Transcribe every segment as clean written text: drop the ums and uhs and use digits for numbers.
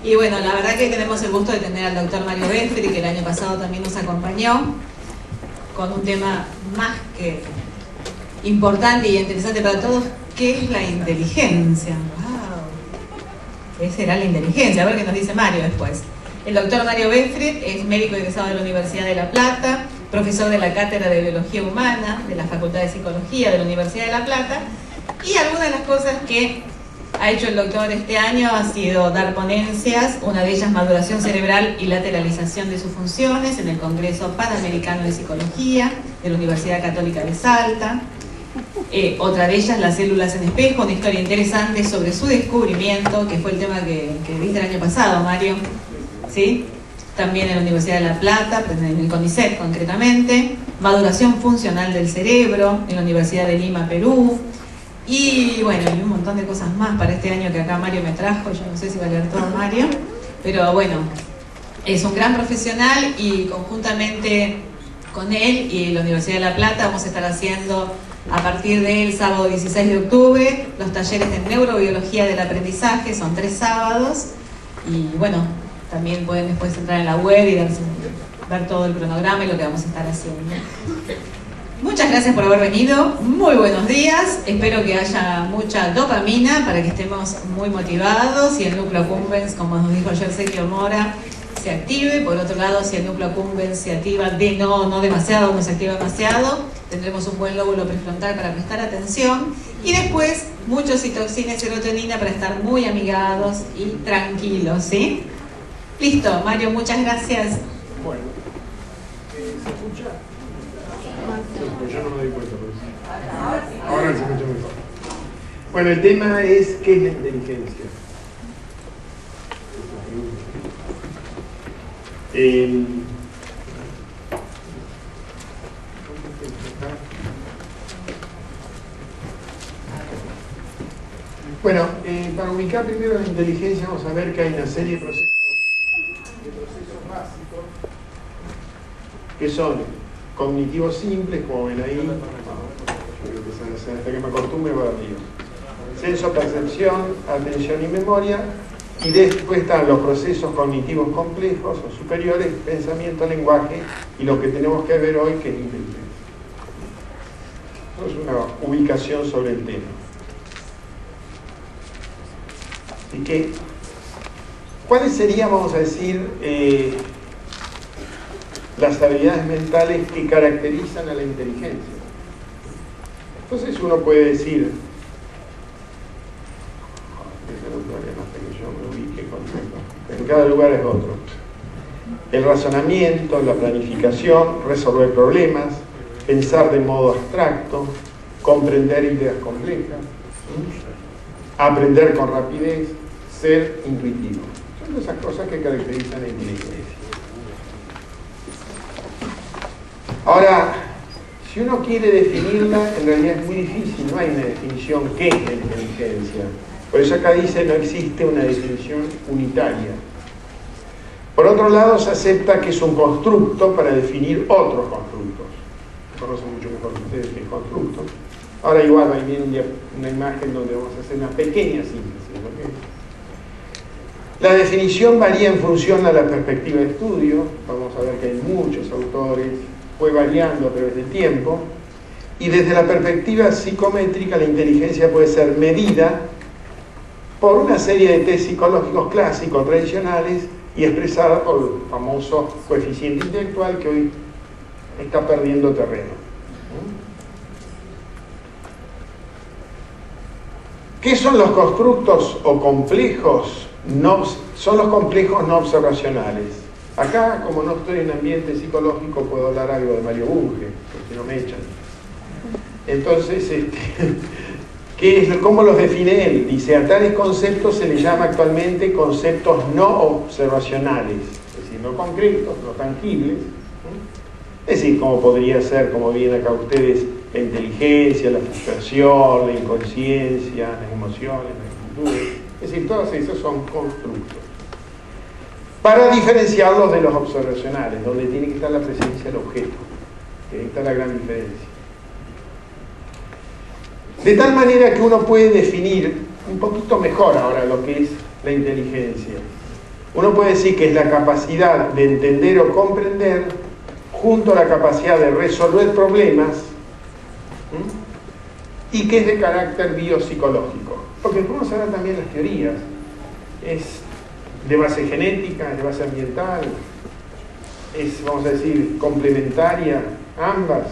Y bueno, la verdad que tenemos el gusto de tener al doctor Mario Belfry, que el año pasado también nos acompañó, con un tema más que importante y interesante para todos, que es la inteligencia. ¡Wow! ¿Qué será la inteligencia? A ver qué nos dice Mario después. El doctor Mario Belfry es médico egresado de la Universidad de La Plata, profesor de la Cátedra de Biología Humana de la Facultad de Psicología de la Universidad de La Plata, y algunas de las cosas que ha hecho el doctor este año ha sido dar ponencias, una de ellas maduración cerebral y lateralización de sus funciones en el Congreso Panamericano de Psicología de la Universidad Católica de Salta. Otra de ellas, las células en espejo, una historia interesante sobre su descubrimiento, que fue el tema que viste el año pasado, Mario. ¿Sí? También en la Universidad de La Plata, en el CONICET concretamente. Maduración funcional del cerebro en la Universidad de Lima, Perú. Y bueno, y un montón de cosas más para este año que acá Mario me trajo. Yo no sé si va a leer todo Mario, pero bueno, es un gran profesional y conjuntamente con él y la Universidad de La Plata vamos a estar haciendo a partir del sábado 16 de octubre los talleres de neurobiología del aprendizaje. Son 3 sábados y bueno, también pueden después entrar en la web y ver todo el cronograma y lo que vamos a estar haciendo. Muchas gracias por haber venido, muy buenos días, espero que haya mucha dopamina para que estemos muy motivados y el núcleo accumbens, como nos dijo ayer Sergio Mora, se active. Por otro lado, si el núcleo accumbens se activa no demasiado, no se activa demasiado, tendremos un buen lóbulo prefrontal para prestar atención y después mucha oxitocina y serotonina para estar muy amigados y tranquilos, ¿sí? Listo, Mario, muchas gracias. Bueno, ¿se escucha? Pues yo no me doy cuenta por eso. Ahora se escucha mejor. Bueno, el tema es ¿qué es la inteligencia? Bueno, para ubicar primero la inteligencia vamos a ver que hay una serie de procesos básicos que son cognitivos simples, como ven ahí, hasta que me acostumbre va a arriba. Senso, percepción, atención y memoria, y después están los procesos cognitivos complejos o superiores, pensamiento, lenguaje, y lo que tenemos que ver hoy que es inteligencia. Esto es una ubicación sobre el tema. Así que, ¿cuáles serían, vamos a decir, las habilidades mentales que caracterizan a la inteligencia? Entonces uno puede decir, en cada lugar es otro. El razonamiento, la planificación, resolver problemas, pensar de modo abstracto, comprender ideas complejas, aprender con rapidez, ser intuitivo. Son esas cosas que caracterizan la inteligencia. Ahora, si uno quiere definirla, en realidad es muy difícil, no hay una definición qué es la inteligencia. Por eso acá dice no existe una definición unitaria. Por otro lado, se acepta que es un constructo para definir otros constructos. Conocen mucho mejor que ustedes que es constructo. Ahora igual ahí viene una imagen donde vamos a hacer una pequeña síntesis. ¿Okay? La definición varía en función a la perspectiva de estudio. Vamos a ver que hay muchos autores, fue variando a través del tiempo. Y desde la perspectiva psicométrica, la inteligencia puede ser medida por una serie de test psicológicos clásicos, tradicionales, y expresada por el famoso coeficiente intelectual que hoy está perdiendo terreno. ¿Qué son los constructos o complejos? Son los complejos no observacionales. Acá, como no estoy en ambiente psicológico, puedo hablar algo de Mario Bunge, porque no me echan. Entonces, ¿cómo los define él? Dice, a tales conceptos se les llama actualmente conceptos no observacionales, es decir, no concretos, no tangibles. Es decir, como podría ser, como vienen acá ustedes, la inteligencia, la frustración, la inconsciencia, las emociones, las actitudes. Es decir, todos esos son constructos. Para diferenciarlos de los observacionales, donde tiene que estar la presencia del objeto. Que ahí está la gran diferencia. De tal manera que uno puede definir un poquito mejor ahora lo que es la inteligencia. Uno puede decir que es la capacidad de entender o comprender junto a la capacidad de resolver problemas, y que es de carácter biopsicológico. Porque podemos hablar también de las teorías. Es de base genética, es de base ambiental, es, vamos a decir, complementaria, ambas.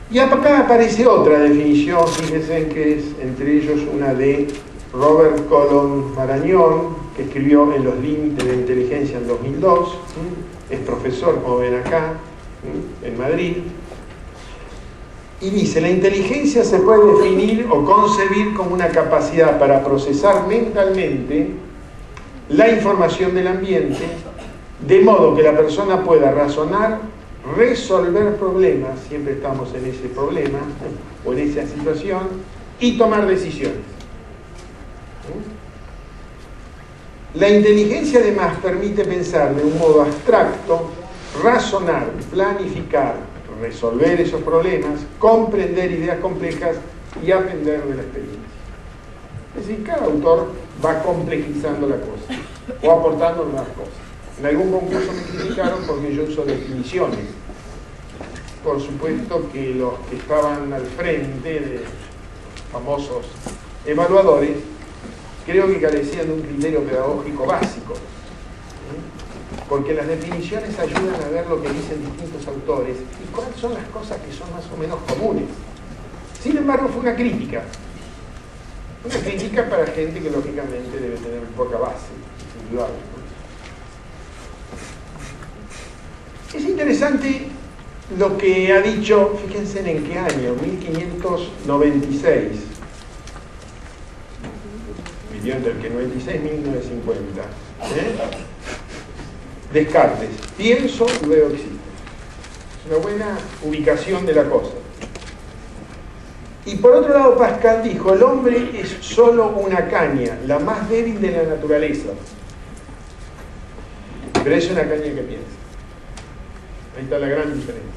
Y acá aparece otra definición, fíjense que es entre ellos una de Robert Colon Marañón, que escribió En los límites de la inteligencia en 2002, es profesor, como ven acá, en Madrid, y dice: la inteligencia se puede definir o concebir como una capacidad para procesar mentalmente la información del ambiente, de modo que la persona pueda razonar, resolver problemas, siempre estamos en ese problema o en esa situación, y tomar decisiones. La inteligencia además permite pensar de un modo abstracto, razonar, planificar, resolver esos problemas, comprender ideas complejas y aprender de la experiencia. Es decir, cada autor va complejizando la cosa o aportando nuevas cosas. En algún concurso me criticaron porque yo uso definiciones. Por supuesto que los que estaban al frente de famosos evaluadores creo que carecían de un criterio pedagógico básico, porque las definiciones ayudan a ver lo que dicen distintos autores y cuáles son las cosas que son más o menos comunes. Sin embargo, fue una crítica para gente que lógicamente debe tener poca base individual. Es interesante lo que ha dicho, fíjense en qué año, 1596. Vivió entre el que 96 y 1950. Descartes: pienso, luego existo. Es una buena ubicación de la cosa. Y por otro lado, Pascal dijo: el hombre es solo una caña, la más débil de la naturaleza. Pero es una caña que piensa. Ahí está la gran diferencia.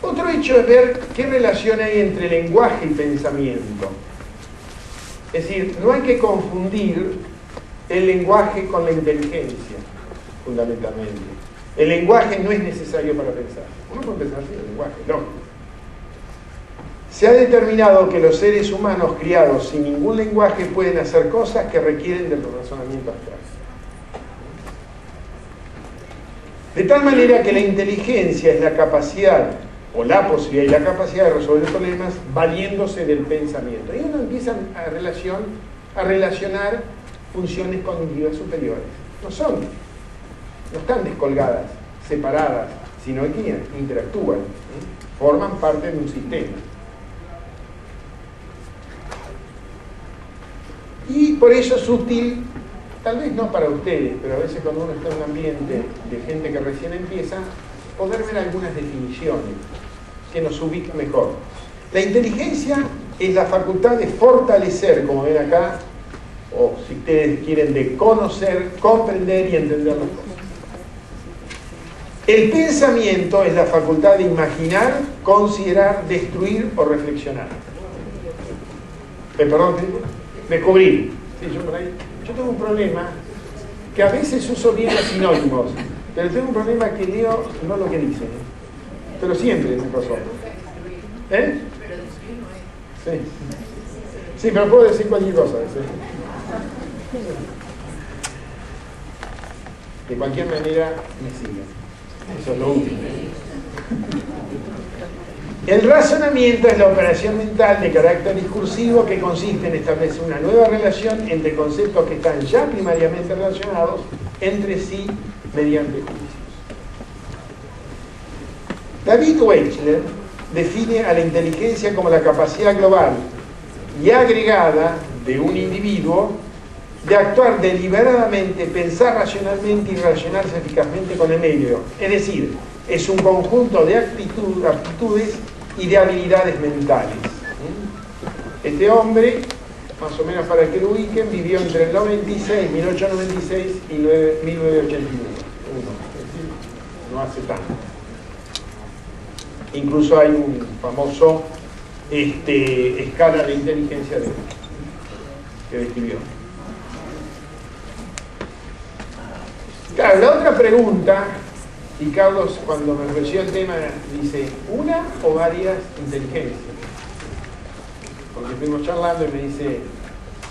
Otro hecho es ver qué relación hay entre lenguaje y pensamiento. Es decir, no hay que confundir el lenguaje con la inteligencia, fundamentalmente. El lenguaje no es necesario para pensar. Uno puede pensar sin el lenguaje, no. Se ha determinado que los seres humanos criados sin ningún lenguaje pueden hacer cosas que requieren del razonamiento abstracto. De tal manera que la inteligencia es la capacidad, o la posibilidad y la capacidad de resolver problemas valiéndose del pensamiento. Y uno empieza a relacionar funciones cognitivas superiores. No están descolgadas, separadas, sino que interactúan, forman parte de un sistema. Y por eso es útil, tal vez no para ustedes, pero a veces cuando uno está en un ambiente de gente que recién empieza, poder ver algunas definiciones que nos ubiquen mejor. La inteligencia es la facultad de fortalecer, como ven acá, o si ustedes quieren, de conocer, comprender y entender las cosas. El pensamiento es la facultad de imaginar, considerar, destruir o reflexionar. Descubrir. Sí, yo tengo un problema que a veces uso bien los sinónimos, pero tengo un problema que leo no lo que dicen. Pero siempre me pasó. Sí. Sí, pero puedo decir cualquier cosa. ¿Sí? De cualquier manera, me siguen. Eso es lo útil. El razonamiento es la operación mental de carácter discursivo que consiste en establecer una nueva relación entre conceptos que están ya primariamente relacionados entre sí mediante juicios. David Weichler define a la inteligencia como la capacidad global y agregada de un individuo de actuar deliberadamente, pensar racionalmente y relacionarse eficazmente con el medio. Es decir, es un conjunto de aptitudes y de habilidades mentales. Este hombre, más o menos para que lo ubiquen, vivió entre el 1896 y 1981. No hace tanto. Incluso hay un famoso escala de inteligencia que describió. Claro, la otra pregunta, y Carlos cuando me ofreció el tema dice, ¿una o varias inteligencias? Porque estuvimos charlando y me dice,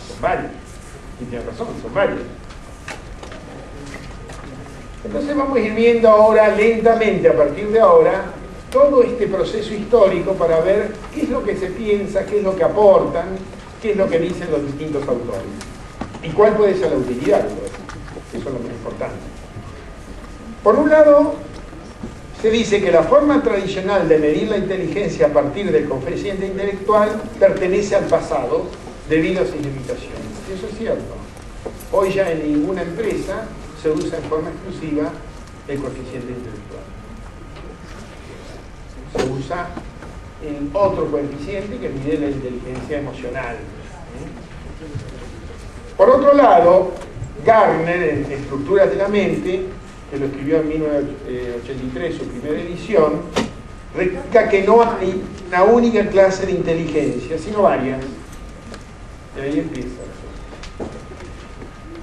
son varias. Y tiene razón, son varias. Entonces vamos a ir viendo ahora lentamente, a partir de ahora, todo este proceso histórico para ver qué es lo que se piensa, qué es lo que aportan, qué es lo que dicen los distintos autores. Y cuál puede ser la utilidad de todo eso. Eso es lo más importante. Por un lado, se dice que la forma tradicional de medir la inteligencia a partir del coeficiente intelectual pertenece al pasado debido a sus limitaciones. Y eso es cierto. Hoy ya en ninguna empresa se usa en forma exclusiva el coeficiente intelectual. Se usa el otro coeficiente que mide la inteligencia emocional. Por otro lado, Gardner, en Estructuras de la Mente, que lo escribió en 1983, su primera edición, recalca que no hay una única clase de inteligencia, sino varias. Y ahí empieza.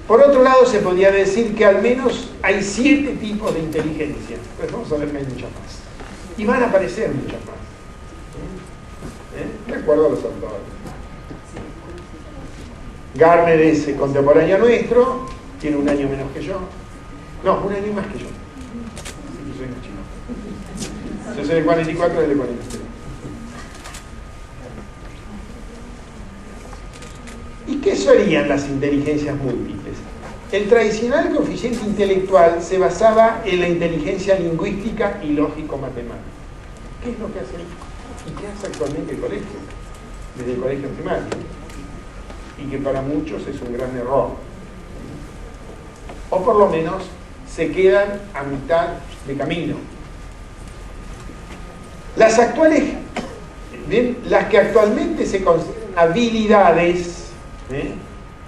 Por otro lado, se podría decir que al menos hay 7 tipos de inteligencia. Pues vamos a ver que hay muchas más. Y van a aparecer muchas más. De acuerdo a los autores. Gardner es contemporáneo nuestro, tiene un año menos que yo. No, un año más que yo. Así que soy más chico. Yo soy del 44, él del 43. ¿Y qué serían las inteligencias múltiples? El tradicional coeficiente intelectual se basaba en la inteligencia lingüística y lógico-matemática. ¿Qué es lo que hace y qué hace actualmente el colegio? Desde el colegio primario. Y que para muchos es un gran error. O por lo menos se quedan a mitad de camino. Las que actualmente se consideran habilidades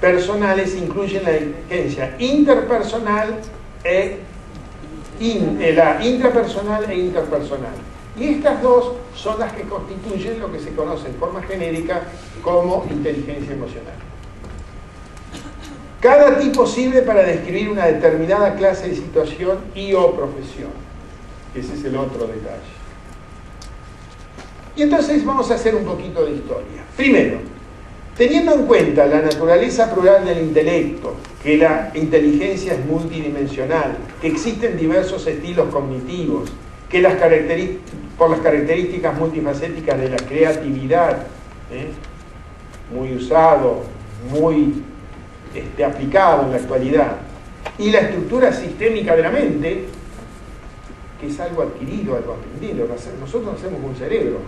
personales incluyen la inteligencia interpersonal la intrapersonal e interpersonal. Y estas dos son las que constituyen lo que se conoce en forma genérica como inteligencia emocional. Cada tipo sirve para describir una determinada clase de situación y o profesión. Ese es el otro detalle. Y entonces vamos a hacer un poquito de historia. Primero, teniendo en cuenta la naturaleza plural del intelecto, que la inteligencia es multidimensional, que existen diversos estilos cognitivos, que por las características multifacéticas de la creatividad, muy usado, muy aplicado en la actualidad, y la estructura sistémica de la mente, que es algo adquirido, algo aprendido. Nosotros hacemos un cerebro,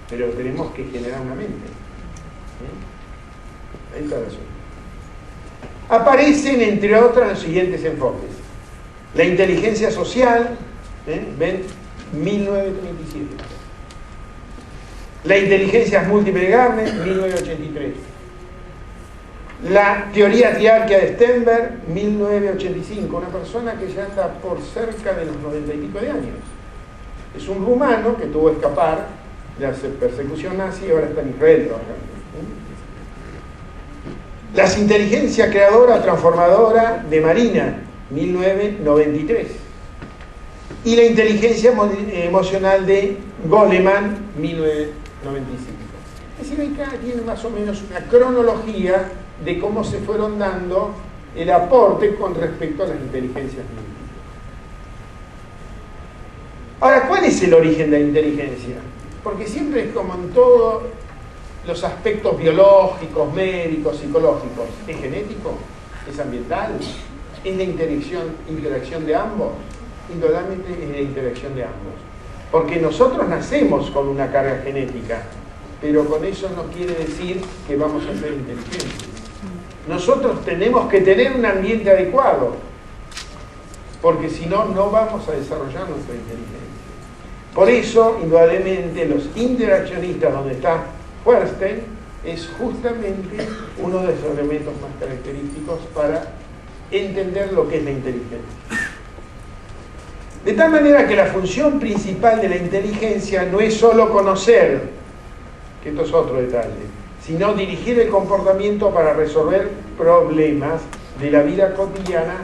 pero tenemos que generar una mente. Ahí está el asunto. Aparecen, entre otras, los siguientes enfoques. La inteligencia social, ven, 1937. La inteligencia múltiple de Gardner, 1983. La teoría triárquica de Stenberg, 1985. Una persona que ya anda por cerca de los 90 y pico de años. Es un rumano que tuvo que escapar de la persecución nazi y ahora está en Israel trabajando. La inteligencia creadora o transformadora de Marina, 1993. Y la inteligencia emocional de Goleman, 1995. Es decir, acá tiene más o menos una cronología de cómo se fueron dando el aporte con respecto a las inteligencias múltiples. Ahora, ¿cuál es el origen de la inteligencia? Porque siempre es como en todos los aspectos biológicos, médicos, psicológicos. ¿Es genético? ¿Es ambiental? ¿Es la interacción de ambos? Indudablemente es la interacción de ambos. Porque nosotros nacemos con una carga genética, pero con eso no quiere decir que vamos a ser inteligentes. Nosotros tenemos que tener un ambiente adecuado, porque si no, no vamos a desarrollar nuestra inteligencia. Por eso, indudablemente, los interaccionistas, donde está Feuerstein, es justamente uno de esos elementos más característicos para entender lo que es la inteligencia. De tal manera que la función principal de la inteligencia no es solo conocer, que esto es otro detalle, sino dirigir el comportamiento para resolver problemas de la vida cotidiana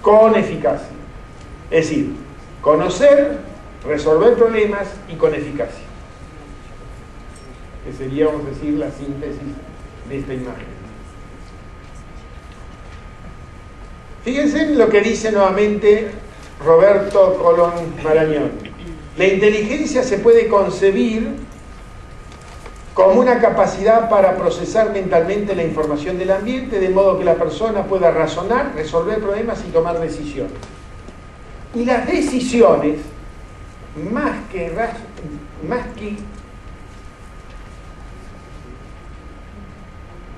con eficacia. Es decir, conocer, resolver problemas y con eficacia. Que sería, vamos a decir, la síntesis de esta imagen. Fíjense en lo que dice nuevamente Roberto Colón Marañón. La inteligencia se puede concebir como una capacidad para procesar mentalmente la información del ambiente, de modo que la persona pueda razonar, resolver problemas y tomar decisiones. Y las decisiones, más que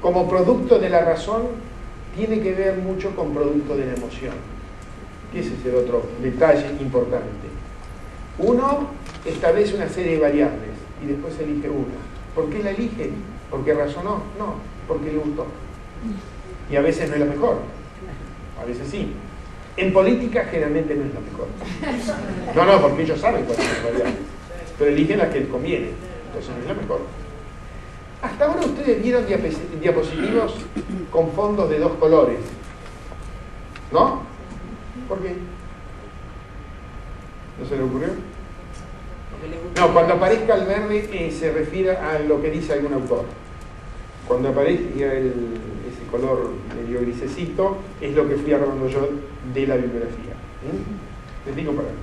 como producto de la razón, tiene que ver mucho con producto de la emoción. Ese es el otro detalle importante. Uno establece una serie de variables y después elige una. ¿Por qué la elige? ¿Porque razonó? No, porque le gustó. Y a veces no es la mejor. A veces sí. En política generalmente no es la mejor. No, porque ellos saben cuáles son las variables. Pero eligen la que les conviene. Entonces no es la mejor. Hasta ahora ustedes vieron diapositivos con fondos de 2 colores. ¿No? ¿Por qué? ¿No se le ocurrió? No, cuando aparezca el verde se refiere a lo que dice algún autor. Cuando aparezca ese color medio grisecito, es lo que fui armando yo de la bibliografía. Les digo para ver.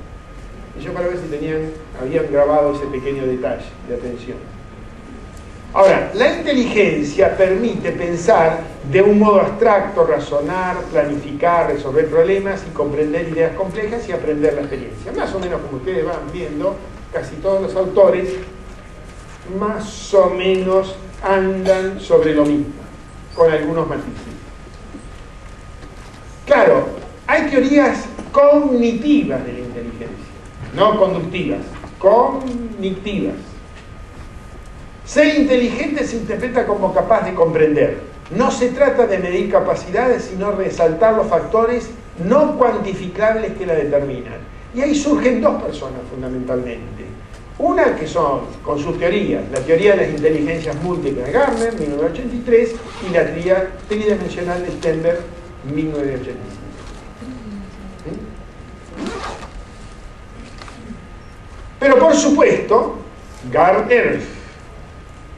Y yo para ver si habían grabado ese pequeño detalle de atención. Ahora, la inteligencia permite pensar de un modo abstracto, razonar, planificar, resolver problemas y comprender ideas complejas y aprender la experiencia. Más o menos como ustedes van viendo, casi todos los autores más o menos andan sobre lo mismo, con algunos matices. Claro, hay teorías cognitivas de la inteligencia, no conductivas, cognitivas. Ser inteligente se interpreta como capaz de comprender. No se trata de medir capacidades, sino resaltar los factores no cuantificables que la determinan. Y ahí surgen 2 personas fundamentalmente. Una que son, con sus teorías, la teoría de las inteligencias múltiples de Gardner, 1983, y la teoría tridimensional de Stenberg, 1985. Pero por supuesto, Gardner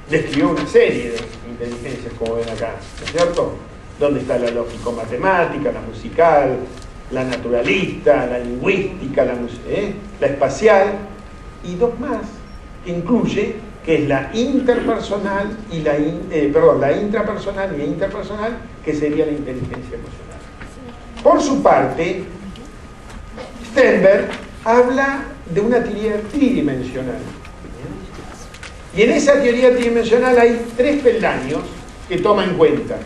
describió una serie de inteligencias, como ven acá, ¿no es cierto? Donde está la lógico-matemática, la musical, la naturalista, la lingüística, la espacial, y 2 más, que incluye, que es la interpersonal y la intrapersonal y la interpersonal, que sería la inteligencia emocional. Por su parte, Stenberg habla de una teoría tridimensional. Y en esa teoría tridimensional hay 3 peldaños que toma en cuenta.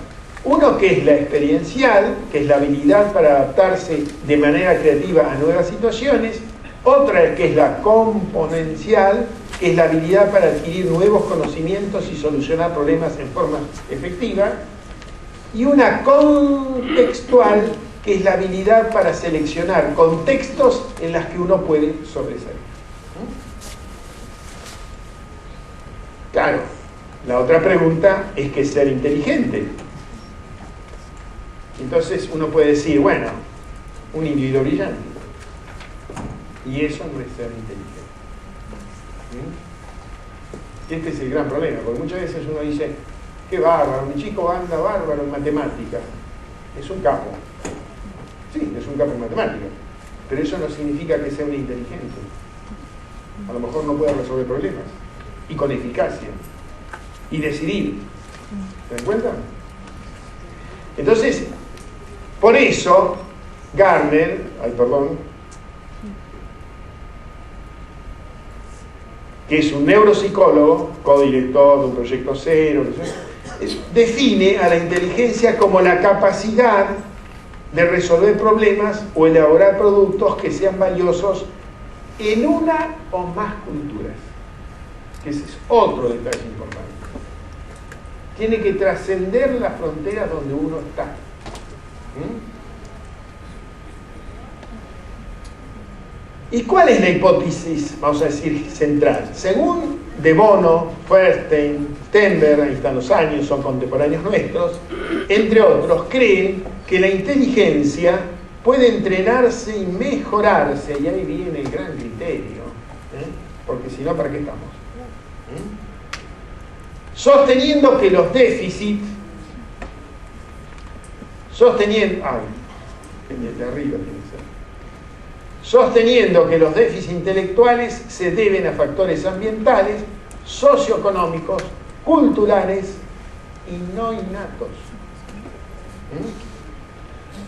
Uno que es la experiencial, que es la habilidad para adaptarse de manera creativa a nuevas situaciones. Otra que es la componencial, que es la habilidad para adquirir nuevos conocimientos y solucionar problemas en forma efectiva. Y una contextual, que es la habilidad para seleccionar contextos en los que uno puede sobresalir. Claro, la otra pregunta es ¿qué es ser inteligente? Entonces uno puede decir, bueno, un individuo brillante. Y eso no es ser inteligente. Este es el gran problema, porque muchas veces uno dice, qué bárbaro, mi chico anda bárbaro en matemáticas. Es un capo. Sí, es un capo en matemáticas. Pero eso no significa que sea un inteligente. A lo mejor no puede resolver problemas. Y con eficacia. Y decidir. ¿Se dan cuenta? Entonces, por eso, Gardner, que es un neuropsicólogo, codirector de un proyecto cero, define a la inteligencia como la capacidad de resolver problemas o elaborar productos que sean valiosos en una o más culturas. Ese es otro detalle importante. Tiene que trascender las fronteras donde uno está. ¿Y cuál es la hipótesis, vamos a decir, central? Según de Bono, Feuerstein, Stenberg, ahí están los años, son contemporáneos nuestros, entre otros, creen que la inteligencia puede entrenarse y mejorarse, y ahí viene el gran criterio, porque si no, ¿para qué estamos? Sosteniendo que los déficits, sosteniendo que los déficits intelectuales se deben a factores ambientales, socioeconómicos, culturales y no innatos,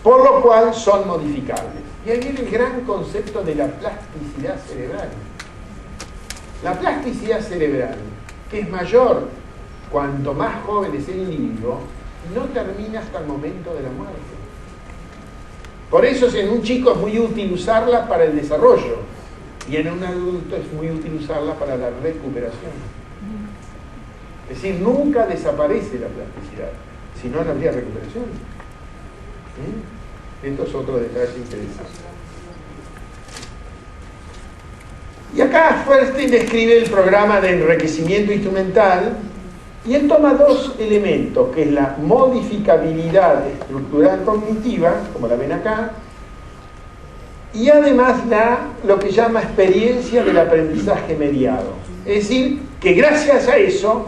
por lo cual son modificables. Y ahí viene el gran concepto de la plasticidad cerebral. La plasticidad cerebral, que es mayor cuanto más joven es el individuo, no termina hasta el momento de la muerte. Por eso en un chico es muy útil usarla para el desarrollo y en un adulto es muy útil usarla para la recuperación. Es decir, nunca desaparece la plasticidad, si no, no habría recuperación. Esto es otro detalle interesante. Y acá Feuerstein describe el programa de enriquecimiento instrumental y él toma dos elementos, que es la modificabilidad estructural cognitiva, como la ven acá, y además lo que llama experiencia del aprendizaje mediado. Es decir, que gracias a eso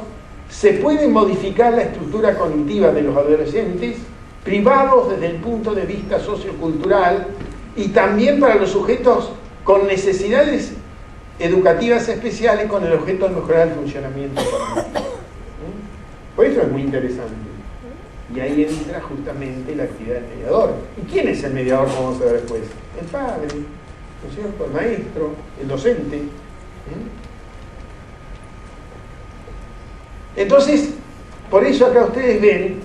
se puede modificar la estructura cognitiva de los adolescentes, privados desde el punto de vista sociocultural, y también para los sujetos con necesidades educativas especiales con el objeto de mejorar el funcionamiento cognitivo. Por eso es muy interesante. Y ahí entra justamente la actividad del mediador. ¿Y quién es el mediador, como vamos a ver después? El padre, ¿no es cierto? El maestro, el docente. Entonces, por eso acá ustedes ven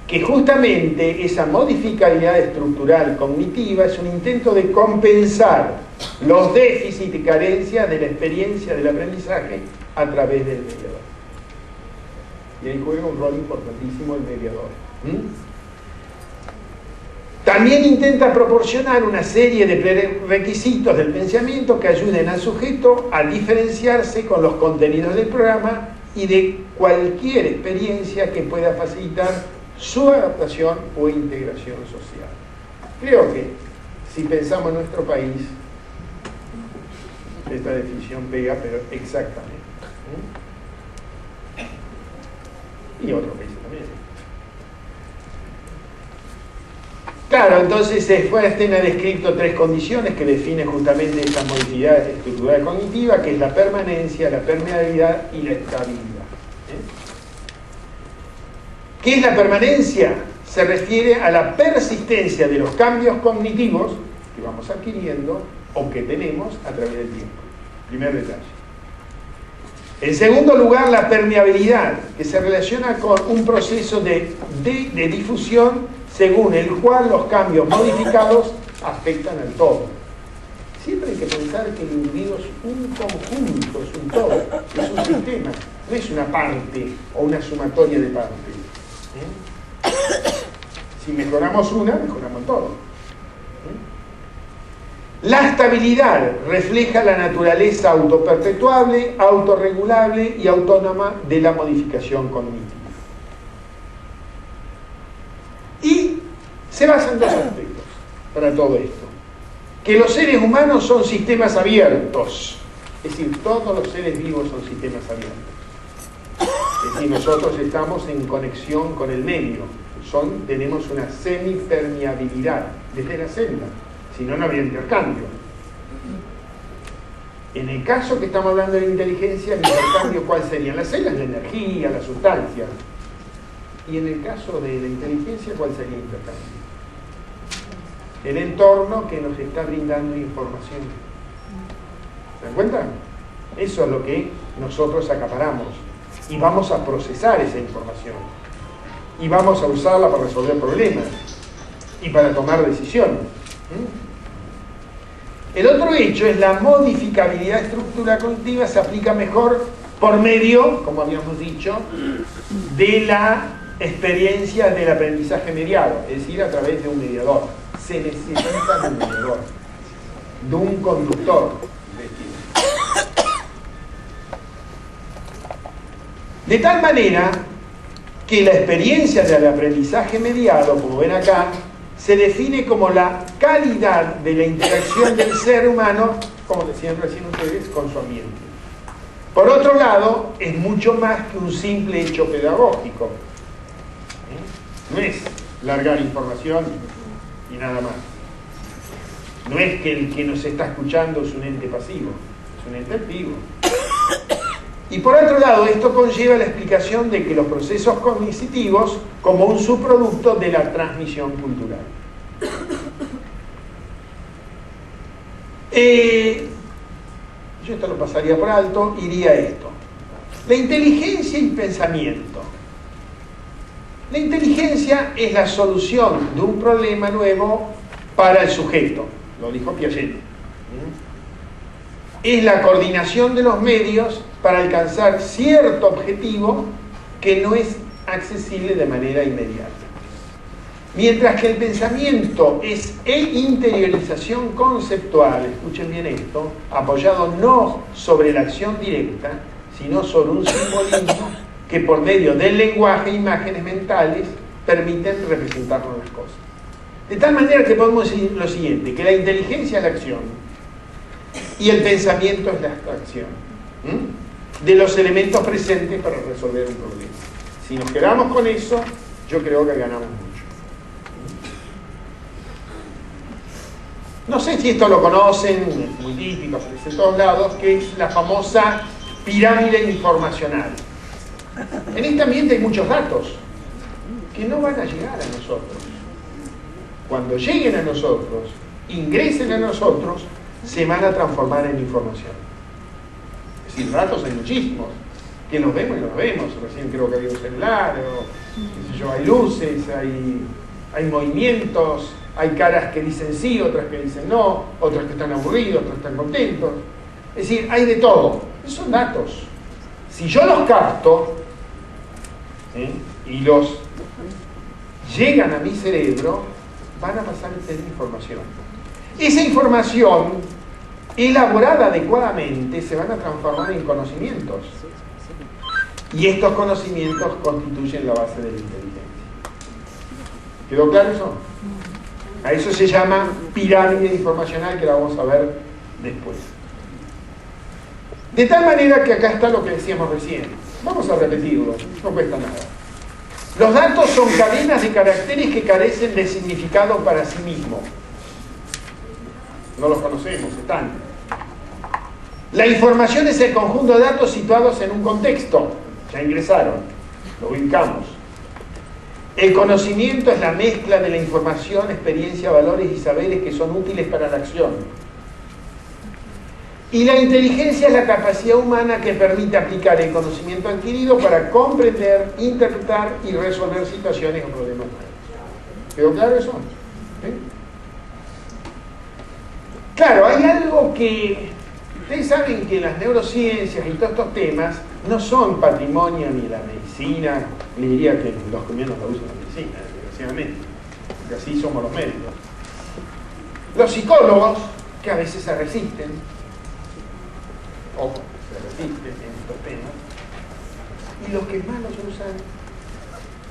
que justamente esa modificabilidad estructural cognitiva es un intento de compensar los déficits y carencias de la experiencia del aprendizaje a través del mediador. Y ahí juega un rol importantísimo el mediador. También intenta proporcionar una serie de requisitos del pensamiento que ayuden al sujeto a diferenciarse con los contenidos del programa y de cualquier experiencia que pueda facilitar su adaptación o integración social. Creo que si pensamos en nuestro país, esta definición pega, pero exactamente. Y otros países también. Claro, entonces Feuerstein ha descrito tres condiciones que definen justamente esta modificidad estructural cognitiva, que es la permanencia, la permeabilidad y la estabilidad. ¿Qué es la permanencia? Se refiere a la persistencia de los cambios cognitivos que vamos adquiriendo o que tenemos a través del tiempo. Primer detalle. En segundo lugar, la permeabilidad, que se relaciona con un proceso de difusión según el cual los cambios modificados afectan al todo. Siempre hay que pensar que el individuo es un conjunto, es un todo, es un sistema, no es una parte o una sumatoria de partes. Si mejoramos una, mejoramos todo. La estabilidad refleja la naturaleza autoperpetuable, autorregulable y autónoma de la modificación cognitiva. Y se basa en dos aspectos para todo esto. Que los seres humanos son sistemas abiertos, es decir, todos los seres vivos son sistemas abiertos. Es decir, nosotros estamos en conexión con el medio, tenemos una semipermeabilidad desde la célula. Si no, no había intercambio. En el caso que estamos hablando de inteligencia, el intercambio, ¿cuál sería? La célula es la energía, la sustancia. Y en el caso de la inteligencia, ¿cuál sería el intercambio? El entorno que nos está brindando información. ¿Se dan cuenta? Eso es lo que nosotros acaparamos. Y vamos a procesar esa información. Y vamos a usarla para resolver problemas. Y para tomar decisiones. El otro hecho es la modificabilidad estructural cognitiva, se aplica mejor por medio, como habíamos dicho, de la experiencia del aprendizaje mediado, es decir, a través de un mediador. Se necesita de un mediador, de un conductor. De tal manera que la experiencia del aprendizaje mediado, como ven acá, se define como la calidad de la interacción del ser humano, como decían recién ustedes, con su ambiente. Por otro lado, es mucho más que un simple hecho pedagógico. No es largar información y nada más. No es que el que nos está escuchando es un ente pasivo, es un ente activo. Y por otro lado, esto conlleva la explicación de que los procesos cognitivos como un subproducto de la transmisión cultural. Yo esto lo pasaría por alto, iría a esto. La inteligencia y pensamiento. La inteligencia es la solución de un problema nuevo para el sujeto, lo dijo Piaget. Es la coordinación de los medios para alcanzar cierto objetivo que no es accesible de manera inmediata. Mientras que el pensamiento es interiorización conceptual, escuchen bien esto, apoyado no sobre la acción directa, sino sobre un simbolismo que por medio del lenguaje e imágenes mentales permiten representarnos las cosas. De tal manera que podemos decir lo siguiente, que la inteligencia es la acción y el pensamiento es la abstracción de los elementos presentes para resolver un problema. Si nos quedamos con eso, yo creo que ganamos mucho. No sé si esto lo conocen, es muy típico, aparece en todos lados, que es la famosa pirámide informacional. En este ambiente hay muchos datos que no van a llegar a nosotros. Cuando lleguen a nosotros, ingresen a nosotros, se van a transformar en información. Es decir, datos hay muchísimos, que los vemos y los vemos. Recién creo que había un celular, o qué sé yo, hay luces, hay movimientos, hay caras que dicen sí, otras que dicen no, otras que están aburridos, otras que están contentos. Es decir, hay de todo. Esos son datos. Si yo los capto y los llegan a mi cerebro, van a pasar a ser información. Esa información, elaborada adecuadamente, se van a transformar en conocimientos. Y estos conocimientos constituyen la base de la inteligencia. ¿Quedó claro eso? A eso se llama pirámide informacional, que la vamos a ver después. De tal manera que acá está lo que decíamos recién. Vamos a repetirlo, no cuesta nada. Los datos son cadenas de caracteres que carecen de significado para sí mismos. No los conocemos, están. La información es el conjunto de datos situados en un contexto. Ya ingresaron, lo ubicamos. El conocimiento es la mezcla de la información, experiencia, valores y saberes que son útiles para la acción. Y la inteligencia es la capacidad humana que permite aplicar el conocimiento adquirido para comprender, interpretar y resolver situaciones o problemas. ¿Quedó claro eso? ¿Sí? Claro, hay algo que... Ustedes saben que las neurociencias y todos estos temas no son patrimonio ni de la medicina, le diría que los que menos la usan la medicina, desgraciadamente, porque así somos los médicos. Los psicólogos, que a veces se resisten, se resisten en estos temas, y los que más los usan,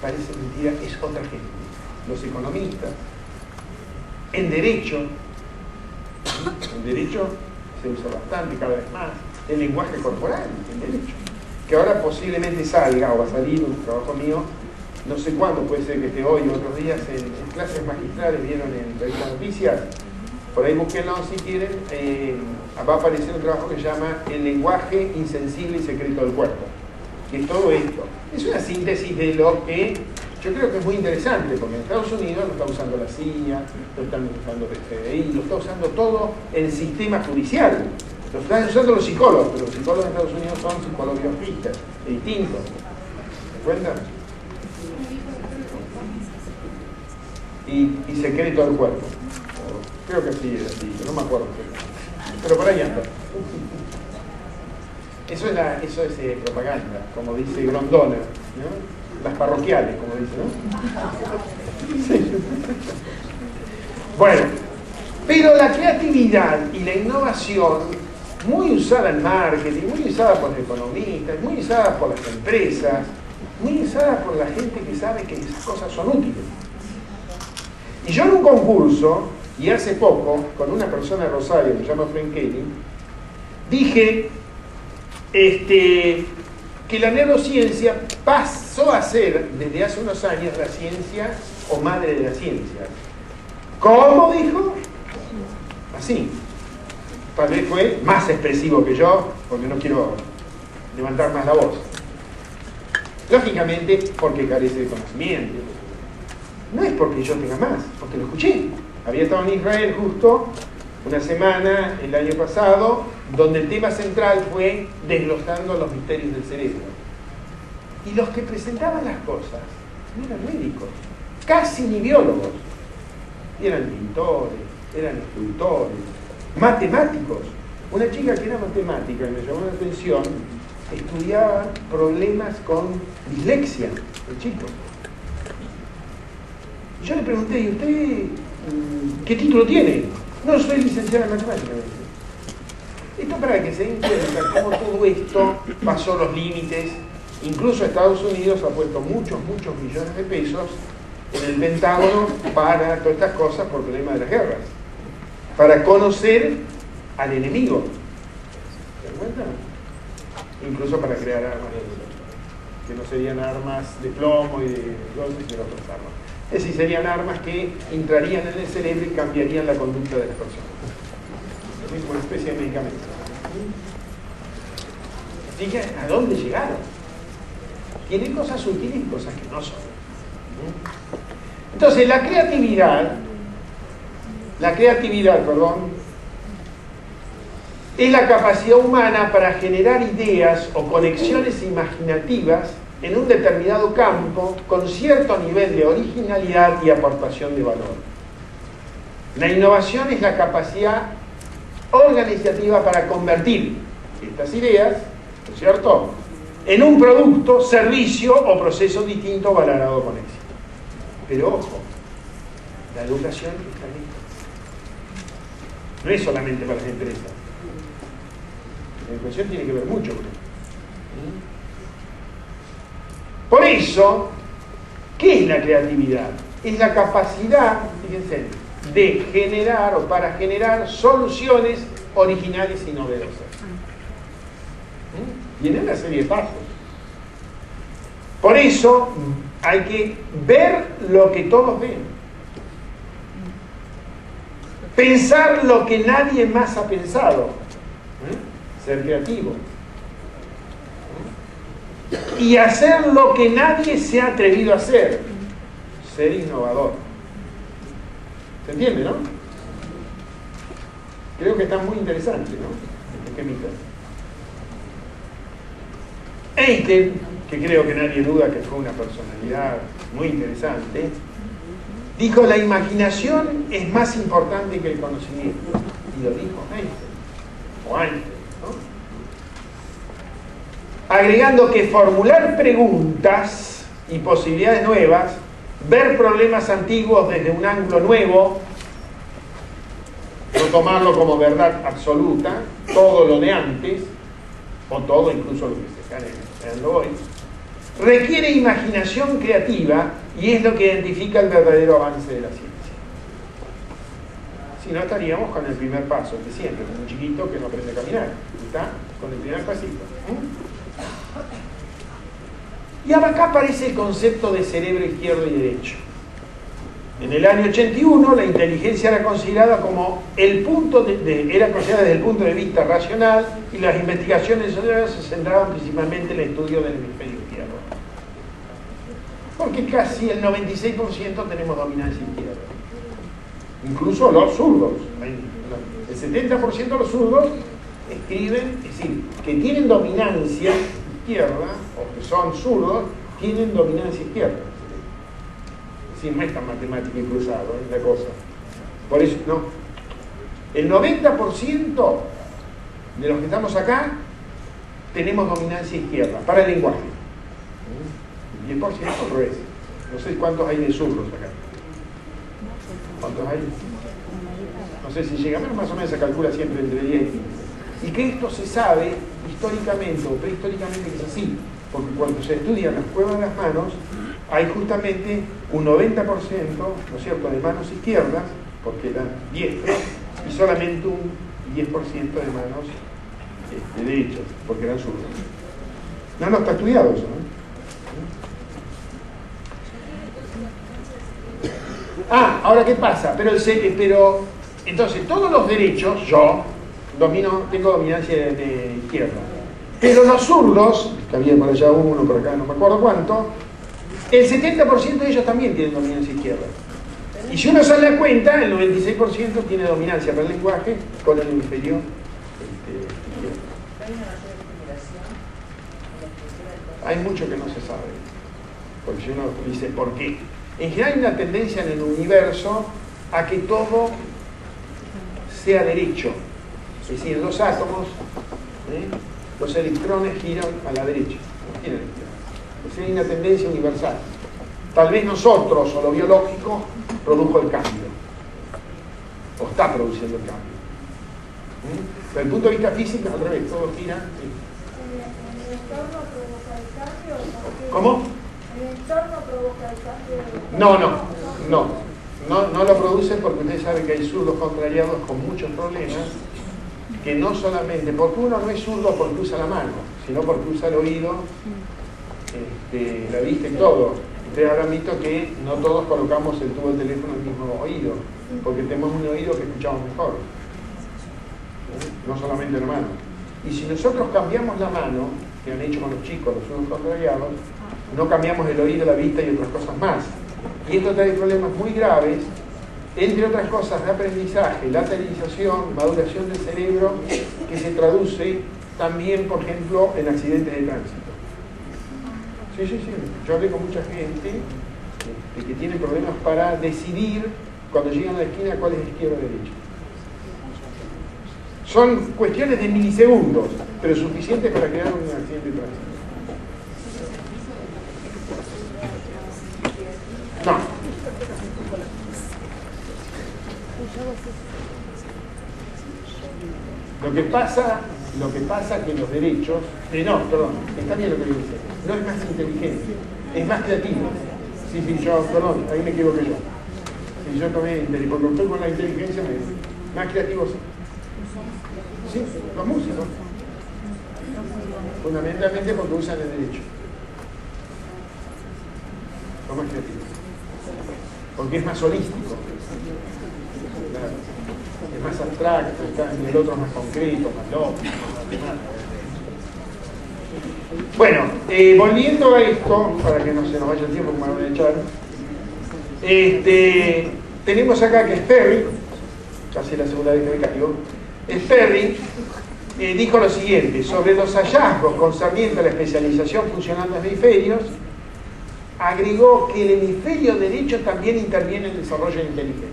parece mentira, es otra gente. Los economistas, en derecho se usa bastante, cada vez más, el lenguaje corporal, en derecho, que ahora posiblemente salga, o va a salir un trabajo mío, no sé cuándo, puede ser que esté hoy o otros días, en clases magistrales, vieron en revistas noticias, por ahí búsquenlo si quieren, va a aparecer un trabajo que se llama El lenguaje insensible y secreto del cuerpo, que es todo esto. Es una síntesis de lo que yo creo que es muy interesante, porque en Estados Unidos lo está usando la CIA, lo están usando el FBI, lo está usando todo el sistema judicial. Lo están usando los psicólogos, pero los psicólogos de Estados Unidos son psicólogos biológicos, distintos. ¿Se cuentan? Y secreto del cuerpo. Creo que sí, es así, no me acuerdo. Pero por ahí anda. Eso es propaganda, como dice Grondona, ¿no? Las parroquiales, como dice, ¿no? Sí. Bueno, pero la creatividad y la innovación muy usada en marketing, muy usada por los economistas, muy usada por las empresas, muy usada por la gente que sabe que esas cosas son útiles. Y yo en un concurso, y hace poco, con una persona de Rosario, que se llama Frank Kelly, dije que la neurociencia pasó a ser, desde hace unos años, la ciencia o madre de la ciencia. ¿Cómo dijo? Así. Tal vez fue más expresivo que yo, porque no quiero levantar más la voz. Lógicamente, porque carece de conocimiento. No es porque yo tenga más, porque lo escuché. Había estado en Israel justo una semana el año pasado, donde el tema central fue desglosando los misterios del cerebro. Y los que presentaban las cosas no eran médicos, casi ni biólogos. Eran pintores, eran escultores, matemáticos. Una chica que era matemática, me llamó la atención, estudiaba problemas con dislexia, el chico. Yo le pregunté, ¿y usted qué título tiene? No, soy licenciada en matemáticas. Esto para que se den cuenta cómo todo esto pasó los límites. Incluso Estados Unidos ha puesto muchos millones de pesos en el Pentágono para todas estas cosas por problema de las guerras. Para conocer al enemigo. ¿Se dan cuenta? Incluso para crear armas que no serían armas de plomo y de golpes, sino otras armas. Es decir, serían armas que entrarían en el cerebro y cambiarían la conducta de las personas. Es una especie de medicamento. Así que, ¿a dónde llegaron? Tienen cosas útiles y cosas que no son. Entonces, la creatividad, es la capacidad humana para generar ideas o conexiones imaginativas en un determinado campo con cierto nivel de originalidad y aportación de valor. La innovación es la capacidad organizativa para convertir estas ideas, ¿no es cierto?, en un producto, servicio o proceso distinto valorado con éxito. Pero ojo, la educación está ahí. No es solamente para las empresas. La educación tiene que ver mucho con esto. Por eso, ¿qué es la creatividad? Es la capacidad, fíjense, de generar o para generar soluciones originales y novedosas. Tiene una serie de pasos. Por eso hay que ver lo que todos ven. Pensar lo que nadie más ha pensado. Ser creativo. Y hacer lo que nadie se ha atrevido a hacer. Ser innovador. ¿Se entiende, no? Creo que está muy interesante, ¿no? Este esquemita. Einstein, que creo que nadie duda que fue una personalidad muy interesante, dijo: la imaginación es más importante que el conocimiento. Y lo dijo Einstein, o Einstein, ¿no? Agregando que formular preguntas y posibilidades nuevas, ver problemas antiguos desde un ángulo nuevo, no tomarlo como verdad absoluta, todo lo de antes, o todo incluso lo que se está creando hoy, requiere imaginación creativa y es lo que identifica el verdadero avance de la ciencia. Si no, estaríamos con el primer paso, el de siempre, como un chiquito que no aprende a caminar, ¿está? Con el primer pasito. Y acá aparece el concepto de cerebro izquierdo y derecho. En el año 81 la inteligencia era considerada como era considerada desde el punto de vista racional y las investigaciones se centraban principalmente en el estudio del hemisferio izquierdo. Porque casi el 96% tenemos dominancia izquierda. Incluso los zurdos. El 70% de los zurdos escriben, es decir, que tienen dominancia izquierda, o que son zurdos, tienen dominancia izquierda. Es decir, no es tan matemática y cruzado, es la cosa. Por eso, no. El 90% de los que estamos acá tenemos dominancia izquierda para el lenguaje. Y el 10% al revés. No sé cuántos hay de zurdos acá. ¿Cuántos hay? No sé si llega, pero más o menos se calcula siempre entre 10 y 15. Y que esto se sabe históricamente o prehistóricamente que es así, porque cuando se estudian las cuevas de las manos, hay justamente un 90%, ¿no es cierto?, de manos izquierdas, porque eran diestros, y solamente un 10% de manos derechas, porque eran zurdos. No está estudiado eso, ¿no? Ahora, ¿qué pasa? Pero entonces, todos los derechos, yo tengo dominancia de izquierda. Pero los zurdos, que había por allá uno, por acá no me acuerdo cuánto, el 70% de ellos también tienen dominancia izquierda. Y si uno sale a cuenta, el 96% tiene dominancia para el lenguaje con el hemisferio izquierdo. Hay mucho que no se sabe. Porque si uno dice, ¿por qué? En general hay una tendencia en el universo a que todo sea derecho. Es decir, los átomos, los electrones giran a la derecha, no giran a la izquierda. Es decir, hay una tendencia universal. Tal vez nosotros, o lo biológico, produjo el cambio. O está produciendo el cambio. Desde el punto de vista físico, al revés, todo gira. ¿El entorno provoca el cambio? ¿Cómo? ¿El entorno provoca el cambio? No lo produce porque usted sabe que hay zurdos contrariados con muchos problemas, que no solamente, porque uno no es zurdo porque usa la mano, sino porque usa el oído, la vista y todo. Ustedes habrán visto que no todos colocamos el tubo del teléfono en el mismo oído, porque tenemos un oído que escuchamos mejor, no solamente la mano. Y si nosotros cambiamos la mano, que han hecho con los chicos, los zurdos contrariados, no cambiamos el oído, la vista y otras cosas más. Y esto trae problemas muy graves, entre otras cosas de aprendizaje, lateralización, maduración del cerebro, que se traduce también, por ejemplo, en accidentes de tránsito. Sí. Yo hablé con mucha gente que tiene problemas para decidir, cuando llegan a la esquina, cuál es izquierda o derecha. Son cuestiones de milisegundos, pero suficientes para crear un accidente de tránsito. No. Lo que pasa que los derechos, está bien lo que dice, no es más inteligente, es más creativo. Sí, ahí me equivoqué yo. Si yo tomé porque estoy con la inteligencia, más creativo sí. Sí, los músicos. Fundamentalmente porque usan el derecho. Son más creativos. Porque es más holístico. Es más abstracto, el otro es más concreto, más lógico, más. Bueno, volviendo a esto, para que no se nos vaya el tiempo, como me van a echar, tenemos acá que Sperry, casi la segunda vez que me caigo, Sperry dijo lo siguiente: sobre los hallazgos concernientes a la especialización funcional de los hemisferios, agregó que el hemisferio derecho también interviene en el desarrollo de la inteligencia.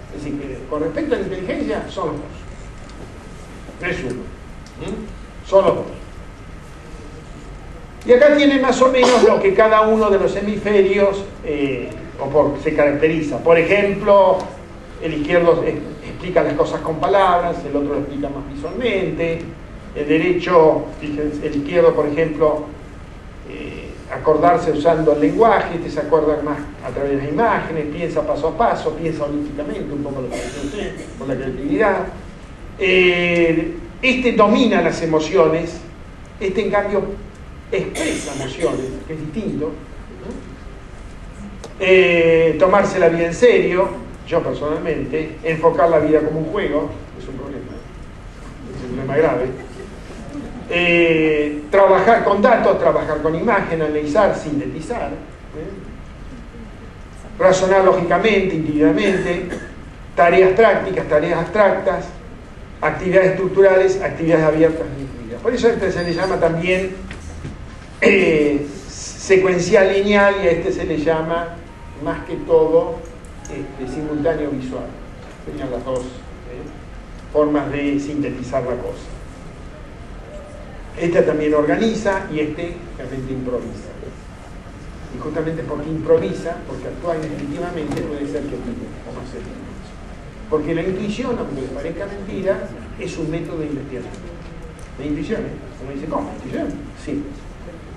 Es decir, que con respecto a la inteligencia, son los dos. No es uno. Son los dos. Y acá tiene más o menos lo que cada uno de los hemisferios se caracteriza. Por ejemplo, el izquierdo explica las cosas con palabras, el otro lo explica más visualmente. El derecho, el izquierdo, por ejemplo, acordarse usando el lenguaje, se acuerdan más a través de las imágenes, piensa paso a paso, piensa holísticamente, un poco lo que dice usted, con la creatividad. Domina las emociones, en cambio expresa emociones, que es distinto. Tomarse la vida en serio, yo personalmente, enfocar la vida como un juego, es un problema grave. Trabajar con datos, trabajar con imagen, analizar, sintetizar, razonar lógicamente, individualmente, tareas prácticas, tareas abstractas, actividades estructurales, actividades abiertas y infinitas. Por eso a este se le llama también secuencial lineal, y a este se le llama más que todo simultáneo visual. Serían las dos formas de sintetizar la cosa. Este también organiza y realmente improvisa. Y justamente porque improvisa, porque actúa definitivamente, puede ser que o no se Porque la intuición, aunque les parezca mentira, es un método de investigación. De intuición, ¿eh? Uno dice, ¿cómo? ¿Intuición? Sí.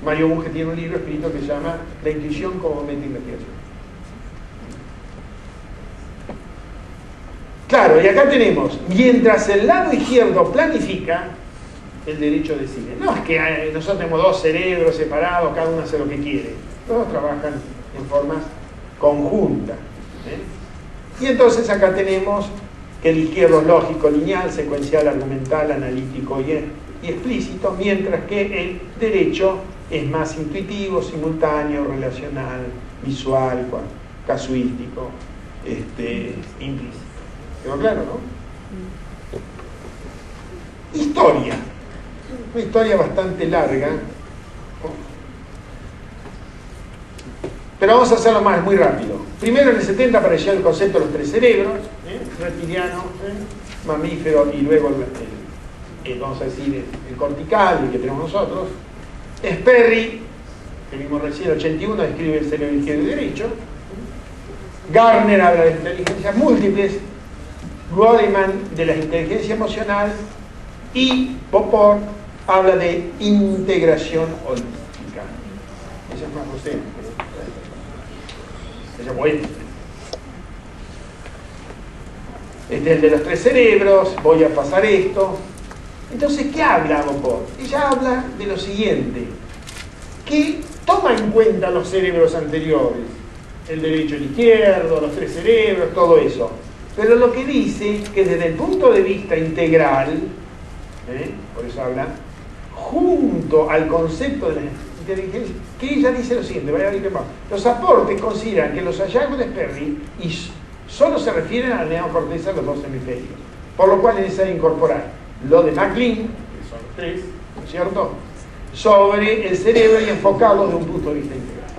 Mario Bunge tiene un libro escrito que se llama La intuición como método de investigación. Claro, y acá tenemos, mientras el lado izquierdo planifica, el derecho decide. No es que nosotros tenemos dos cerebros separados, cada uno hace lo que quiere. Todos trabajan en formas conjuntas. Y entonces acá tenemos que el izquierdo es lógico, lineal, secuencial, argumental, analítico y explícito, mientras que el derecho es más intuitivo, simultáneo, relacional, visual, casuístico, implícito. ¿Quedó claro, no? Historia. Una historia bastante larga. Pero vamos a hacerlo muy rápido. Primero, en el 70 apareció el concepto de los tres cerebros, reptiliano, mamífero, y luego vamos a decir, el cortical, el que tenemos nosotros. Sperry, que vimos recién, el 81, describe el cerebro izquierdo y derecho. Gardner habla de inteligencias múltiples. Goleman de la inteligencia emocional. Y Popper habla de integración holística. Esa es más docente. Ella es buena. Este es el de los tres cerebros. Voy a pasar esto. Entonces, ¿qué habla Popper? Ella habla de lo siguiente: que toma en cuenta los cerebros anteriores, el derecho y el izquierdo, los tres cerebros, todo eso. Pero lo que dice que desde el punto de vista integral, por eso habla, junto al concepto de la inteligencia, que ella dice lo siguiente, vaya a ver qué pasa. Los aportes consideran que los hallazgos de Sperry solo se refieren a la neocorteza de los dos hemisferios, por lo cual es necesario incorporar lo de MacLean, que son los tres, ¿no es cierto?, sobre el cerebro y enfocarlo desde un punto de vista integral.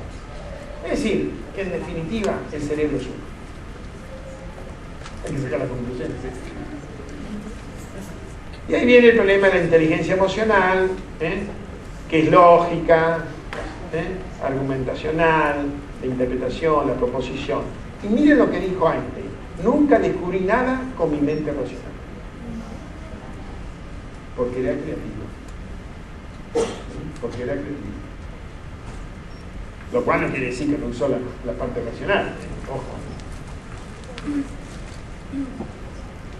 Es decir, que en definitiva el cerebro es uno. Hay que sacar las conclusiones. Y ahí viene el problema de la inteligencia emocional, que es lógica, argumentacional, la interpretación, la proposición. Y miren lo que dijo Einstein: nunca descubrí nada con mi mente racional, porque era creativo. Porque era creativo. Lo cual no quiere decir que no usó la parte racional. Ojo.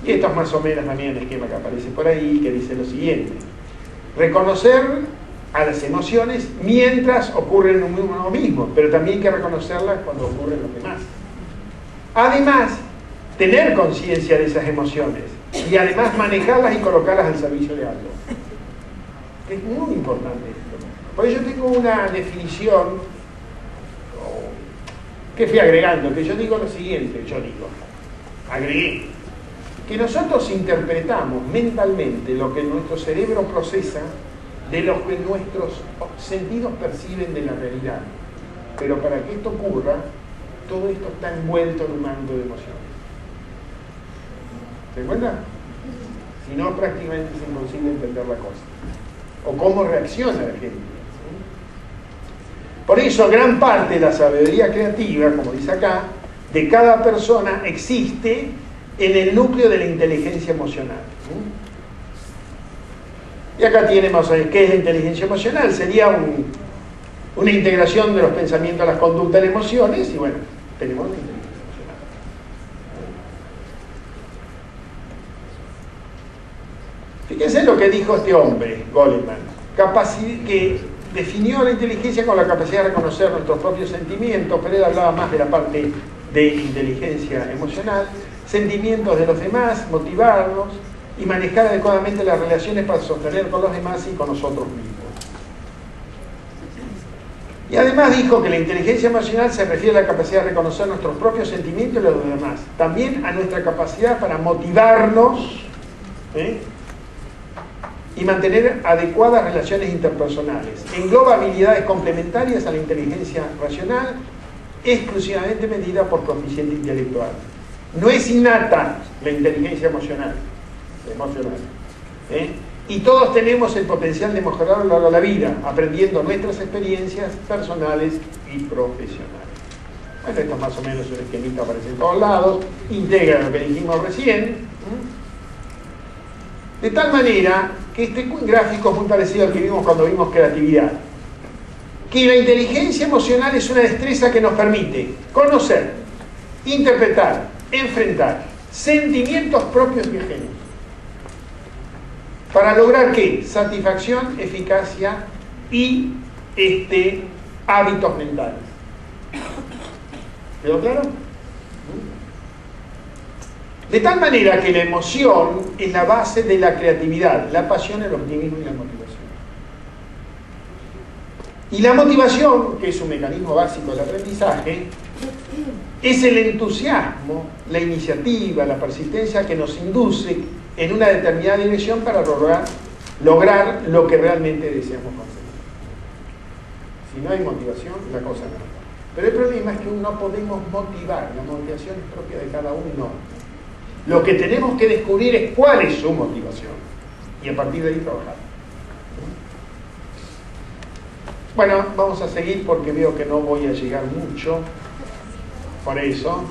Y esto es más o menos también el esquema que aparece por ahí, que dice lo siguiente: reconocer a las emociones mientras ocurren en uno mismo, pero también hay que reconocerlas cuando ocurren los demás. Además, tener conciencia de esas emociones y además manejarlas y colocarlas al servicio de algo. Que es muy importante esto. Por ello tengo una definición que fui agregando, que yo digo lo siguiente, agregué, que nosotros interpretamos mentalmente lo que nuestro cerebro procesa de lo que nuestros sentidos perciben de la realidad. Pero para que esto ocurra, todo esto está envuelto en un manto de emociones. ¿Se cuenta? Si no, prácticamente es imposible entender la cosa. O cómo reacciona la gente. Por eso, gran parte de la sabiduría creativa, como dice acá, de cada persona existe en el núcleo de la inteligencia emocional. Y acá tenemos qué es la inteligencia emocional. Sería una integración de los pensamientos, las conductas, las emociones, y bueno, tenemos la inteligencia emocional. Fíjense lo que dijo este hombre, Goleman, que definió la inteligencia con la capacidad de reconocer nuestros propios sentimientos, pero él hablaba más de la parte de inteligencia emocional, sentimientos de los demás, motivarlos y manejar adecuadamente las relaciones para sostener con los demás y con nosotros mismos. Y además dijo que la inteligencia emocional se refiere a la capacidad de reconocer nuestros propios sentimientos y los de los demás, también a nuestra capacidad para motivarnos, y mantener adecuadas relaciones interpersonales. Engloba habilidades complementarias a la inteligencia racional, exclusivamente medida por coeficiente intelectual. No es innata la inteligencia emocional. Y todos tenemos el potencial de mejorar a lo largo de la vida, aprendiendo nuestras experiencias personales y profesionales. Bueno, esto es más o menos un esquemita, aparece en todos lados, integra lo que dijimos recién, de tal manera que este gráfico es muy parecido al que vimos cuando vimos creatividad. Que la inteligencia emocional es una destreza que nos permite conocer, interpretar, enfrentar sentimientos propios y ajenos. ¿Para lograr qué? Satisfacción, eficacia y hábitos mentales. ¿Quedó claro? De tal manera que la emoción es la base de la creatividad, la pasión, el optimismo y la motivación. Y la motivación, que es un mecanismo básico del aprendizaje, es el entusiasmo, la iniciativa, la persistencia que nos induce en una determinada dirección para lograr lo que realmente deseamos conseguir. Si no hay motivación, la cosa no va. Pero el problema es que no podemos motivar, la motivación es propia de cada uno y no. Lo que tenemos que descubrir es cuál es su motivación y a partir de ahí trabajar. Bueno, vamos a seguir porque veo que no voy a llegar mucho. Por eso,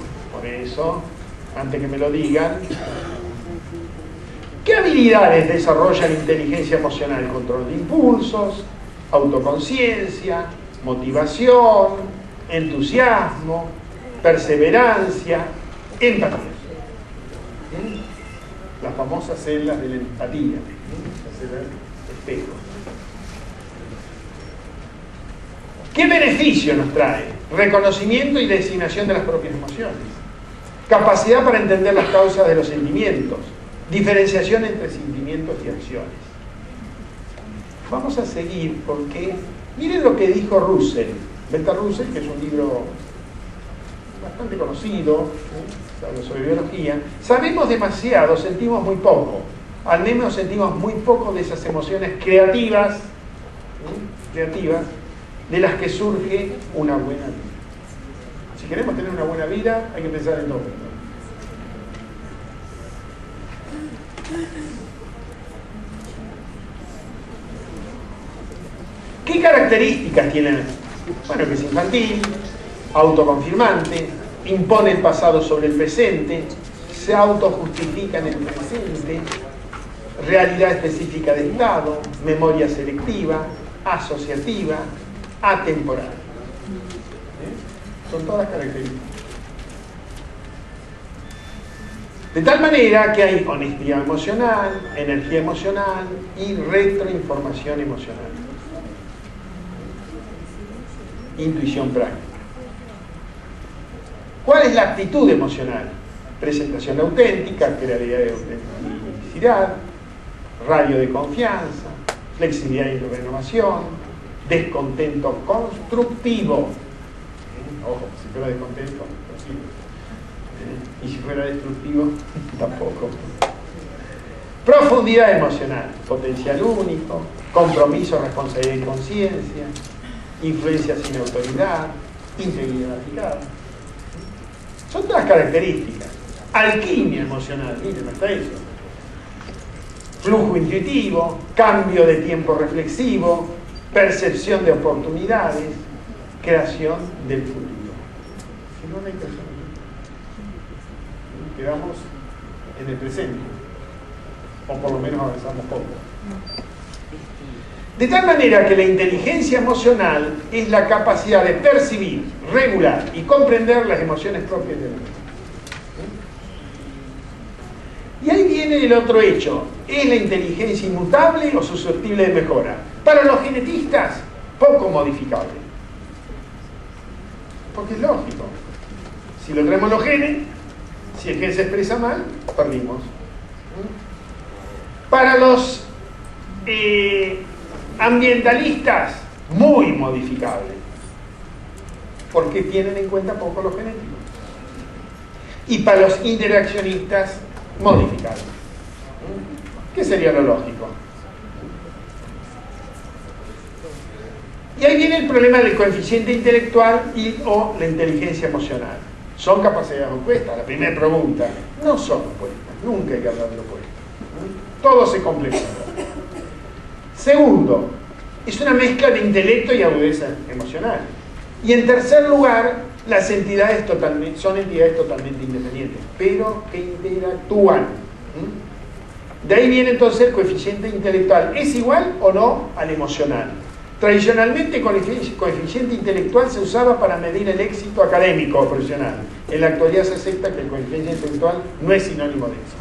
antes que me lo digan, ¿qué habilidades desarrolla la inteligencia emocional? Control de impulsos, autoconciencia, motivación, entusiasmo, perseverancia, empatía. Las famosas células de la empatía, las células espejo. ¿Qué beneficio nos trae? Reconocimiento y designación de las propias emociones, capacidad para entender las causas de los sentimientos, diferenciación entre sentimientos y acciones. Vamos a seguir porque miren lo que dijo Russell, Beta Russell, que es un libro bastante conocido, habla sobre biología. Sabemos demasiado, sentimos muy poco. Al menos sentimos muy poco de esas emociones creativas, de las que surge una buena vida. Si queremos tener una buena vida, hay que pensar en todo esto. ¿Qué características tiene? Bueno, que es infantil, autoconfirmante, impone el pasado sobre el presente, se autojustifica en el presente, realidad específica de estado, memoria selectiva, asociativa, atemporal. Son todas características. De tal manera que hay honestidad emocional, energía emocional y retroinformación emocional. Intuición práctica. ¿Cuál es la actitud emocional? Presentación auténtica, claridad de autenticidad, radio de confianza, flexibilidad y renovación, descontento constructivo. Ojo, si fuera descontento, y si fuera destructivo, tampoco. Profundidad emocional, potencial único, compromiso, responsabilidad y conciencia, influencia sin autoridad, integridad aplicada. Son todas características. Alquimia emocional, miren, hasta eso. Flujo intuitivo, cambio de tiempo reflexivo, percepción de oportunidades, creación del futuro. Si no, no hay creación del futuro. Quedamos en el presente. O por lo menos avanzamos poco. De tal manera que la inteligencia emocional es la capacidad de percibir, regular y comprender las emociones propias de la mente. Y ahí viene el otro hecho. ¿Es la inteligencia inmutable o susceptible de mejora? Para los genetistas, poco modificable. Porque es lógico. Si lo traemos los genes, si el gen se expresa mal, perdimos. Para los ambientalistas, muy modificable. Porque tienen en cuenta poco los genéticos. Y para los interaccionistas, modificable. ¿Qué sería lo lógico? Y ahí viene el problema del coeficiente intelectual o la inteligencia emocional. ¿Son capacidades opuestas? La primera pregunta. No son opuestas. Nunca hay que hablar de lo opuesto. Todo se complementa. Segundo, es una mezcla de intelecto y agudeza emocional. Y en tercer lugar, Las entidades son entidades totalmente independientes, pero que interactúan. De ahí viene entonces el coeficiente intelectual. ¿Es igual o no al emocional? Tradicionalmente el coeficiente intelectual se usaba para medir el éxito académico o profesional. En la actualidad se acepta que el coeficiente intelectual no es sinónimo de éxito.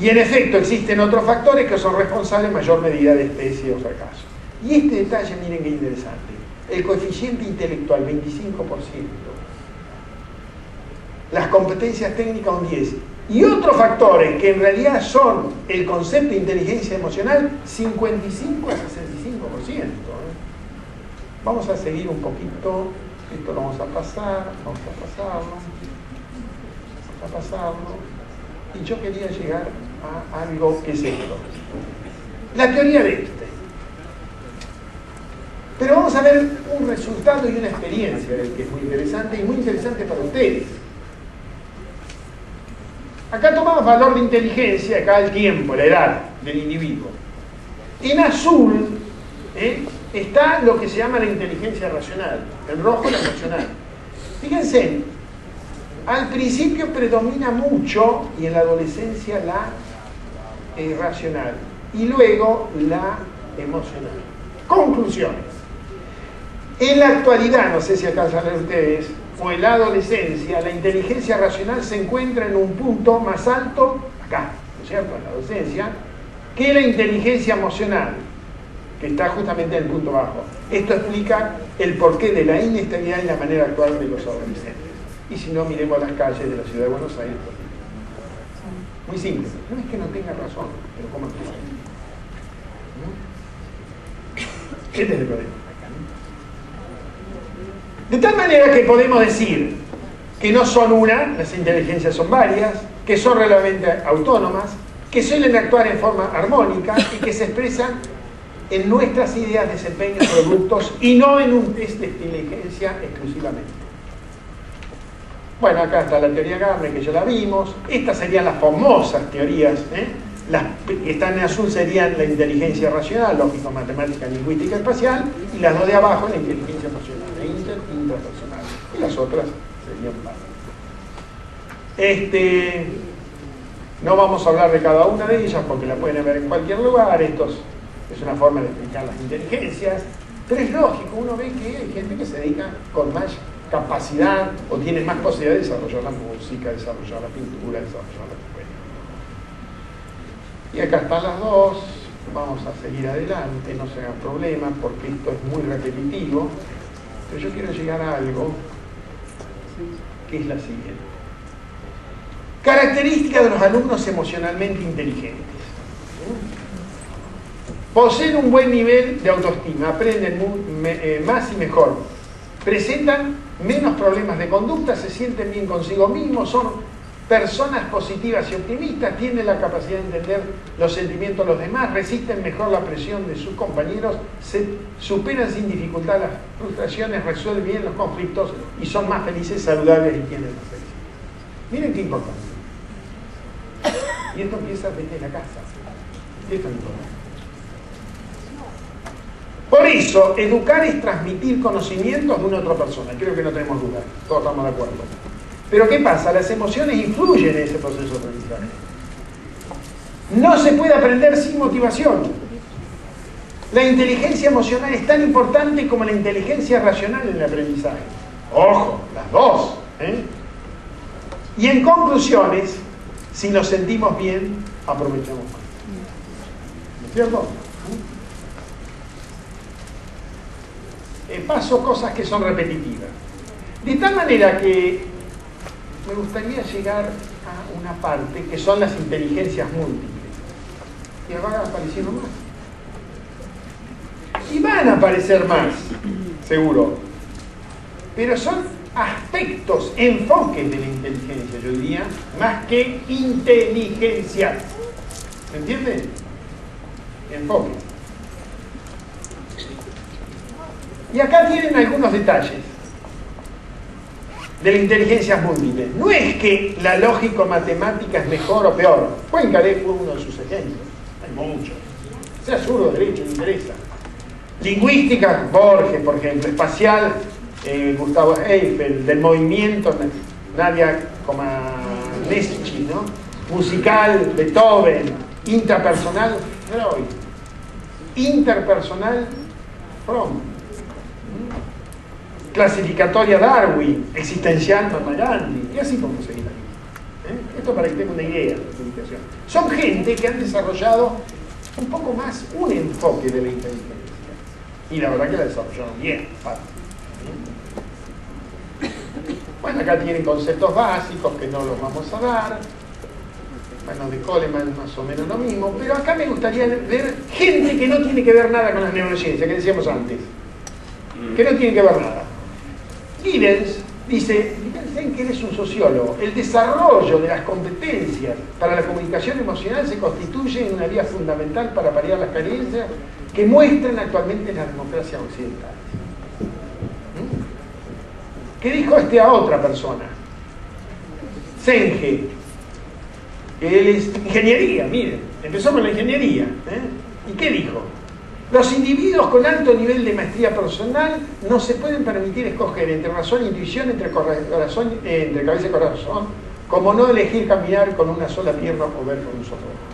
Y en efecto existen otros factores que son responsables en mayor medida de especie o fracaso. Y este detalle, miren qué interesante. El coeficiente intelectual, 25%. Las competencias técnicas, un 10%. Y otros factores que en realidad son el concepto de inteligencia emocional, 55 a 65%. Vamos a seguir un poquito. Esto lo vamos a pasar. Vamos a pasarlo. Y yo quería llegar a algo que es esto. La teoría de Einstein. Pero vamos a ver un resultado y una experiencia que es muy interesante y muy interesante para ustedes. Acá tomamos valor de inteligencia, acá el tiempo, la edad del individuo. En azul está lo que se llama la inteligencia racional, en rojo la emocional. Fíjense, al principio predomina mucho, y en la adolescencia la racional, y luego la emocional. Conclusiones. En la actualidad, no sé si alcanzan a ver ustedes, o en la adolescencia, la inteligencia racional se encuentra en un punto más alto, acá, ¿no es cierto?, en la adolescencia, que la inteligencia emocional, que está justamente en el punto bajo. Esto explica el porqué de la inestabilidad y la manera actual de los adolescentes. Y si no, miremos las calles de la ciudad de Buenos Aires. Muy simple. No es que no tenga razón, pero ¿cómo actúa? Este es el problema. De tal manera que podemos decir que no son una, las inteligencias son varias, que son relativamente autónomas, que suelen actuar en forma armónica y que se expresan en nuestras ideas, desempeños, productos y no en un test de inteligencia exclusivamente. Bueno, acá está la teoría Garner, que ya la vimos. Estas serían las famosas teorías. Las que están en azul serían la inteligencia racional, lógico, matemática, lingüística, espacial, y las dos de abajo la inteligencia emocional, la interpersonal. Y las otras serían varias. No vamos a hablar de cada una de ellas porque la pueden ver en cualquier lugar. Esto es una forma de explicar las inteligencias. Pero es lógico, uno ve que hay gente que se dedica con más capacidad o tiene más posibilidad de desarrollar la música, desarrollar la pintura, desarrollar la poesía. Y acá están las dos. Vamos a seguir adelante, no se hagan problemas porque esto es muy repetitivo. Pero yo quiero llegar a algo que es la siguiente. Características de los alumnos emocionalmente inteligentes. Poseen un buen nivel de autoestima, aprenden más y mejor, presentan menos problemas de conducta, se sienten bien consigo mismos, son personas positivas y optimistas, tienen la capacidad de entender los sentimientos de los demás, resisten mejor la presión de sus compañeros, se superan sin dificultad las frustraciones, resuelven bien los conflictos y son más felices, saludables y tienen más felicidad. Miren qué importante. Y esto empieza desde la casa. Esto es importante. Por eso, educar es transmitir conocimientos de una otra persona. Creo que no tenemos duda, todos estamos de acuerdo. Pero ¿qué pasa? Las emociones influyen en ese proceso de aprendizaje. No se puede aprender sin motivación. La inteligencia emocional es tan importante como la inteligencia racional en el aprendizaje. Ojo, las dos. Y en conclusiones, si nos sentimos bien, aprovechamos más. ¿No es cierto? Paso cosas que son repetitivas. De tal manera que me gustaría llegar a una parte que son las inteligencias múltiples. Y van apareciendo más. Y van a aparecer más, seguro. Pero son aspectos, enfoques de la inteligencia, yo diría, más que inteligencias. ¿Me entienden? Enfoques. Y acá tienen algunos detalles de la inteligencia múltiple. No es que la lógico-matemática es mejor o peor. Poincaré fue uno de sus ejemplos. Hay muchos. Sea zurdo o derecho, no interesa. Lingüística, Borges, por ejemplo. Espacial, Gustavo Eiffel. Del movimiento, Nadia Comaneci, ¿no? Musical, Beethoven. Intrapersonal, Freud. Interpersonal, Fromm. Clasificatoria, Darwin. Existencial, Mahatma Gandhi. Y así podemos seguir aquí. Esto para que tengan una idea de la comunicación. Son gente que han desarrollado un poco más un enfoque de la inteligencia. Y la verdad que la desarrollaron bien. Bueno, acá tienen conceptos básicos que no los vamos a dar. Bueno, de Coleman más o menos lo mismo. Pero acá me gustaría ver gente que no tiene que ver nada con las neurociencias, que decíamos antes. Que no tiene que ver nada. Giddens dice, Wittgenstein, que él es un sociólogo, el desarrollo de las competencias para la comunicación emocional se constituye en una vía fundamental para paliar las carencias que muestran actualmente las democracias occidentales. ¿Qué dijo a otra persona? Senge, que él es ingeniería, miren, empezó con la ingeniería. ¿Y qué dijo? Los individuos con alto nivel de maestría personal no se pueden permitir escoger entre razón e intuición, entre cabeza y corazón, como no elegir caminar con una sola pierna o ver con un solo ojo.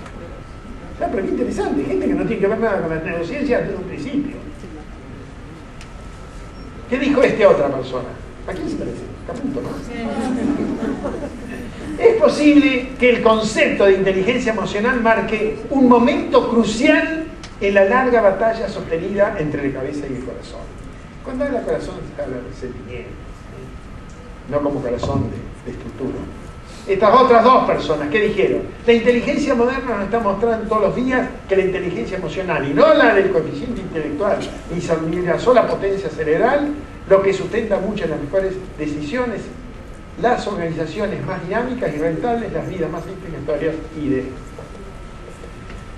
Pero qué interesante, gente que no tiene que ver nada con las neurociencias desde un principio. ¿Qué dijo a otra persona? ¿A quién se parece? Caputo, ¿no? Es posible que el concepto de inteligencia emocional marque un momento crucial en la larga batalla sostenida entre la cabeza y el corazón. Cuando habla corazón, se habla de sentimiento, no como corazón de estructura. Estas otras dos personas, ¿qué dijeron? La inteligencia moderna nos está mostrando todos los días que la inteligencia emocional, y no la del coeficiente intelectual, ni la sola potencia cerebral, lo que sustenta muchas de las mejores decisiones, las organizaciones más dinámicas y rentables, las vidas más satisfactorias y de...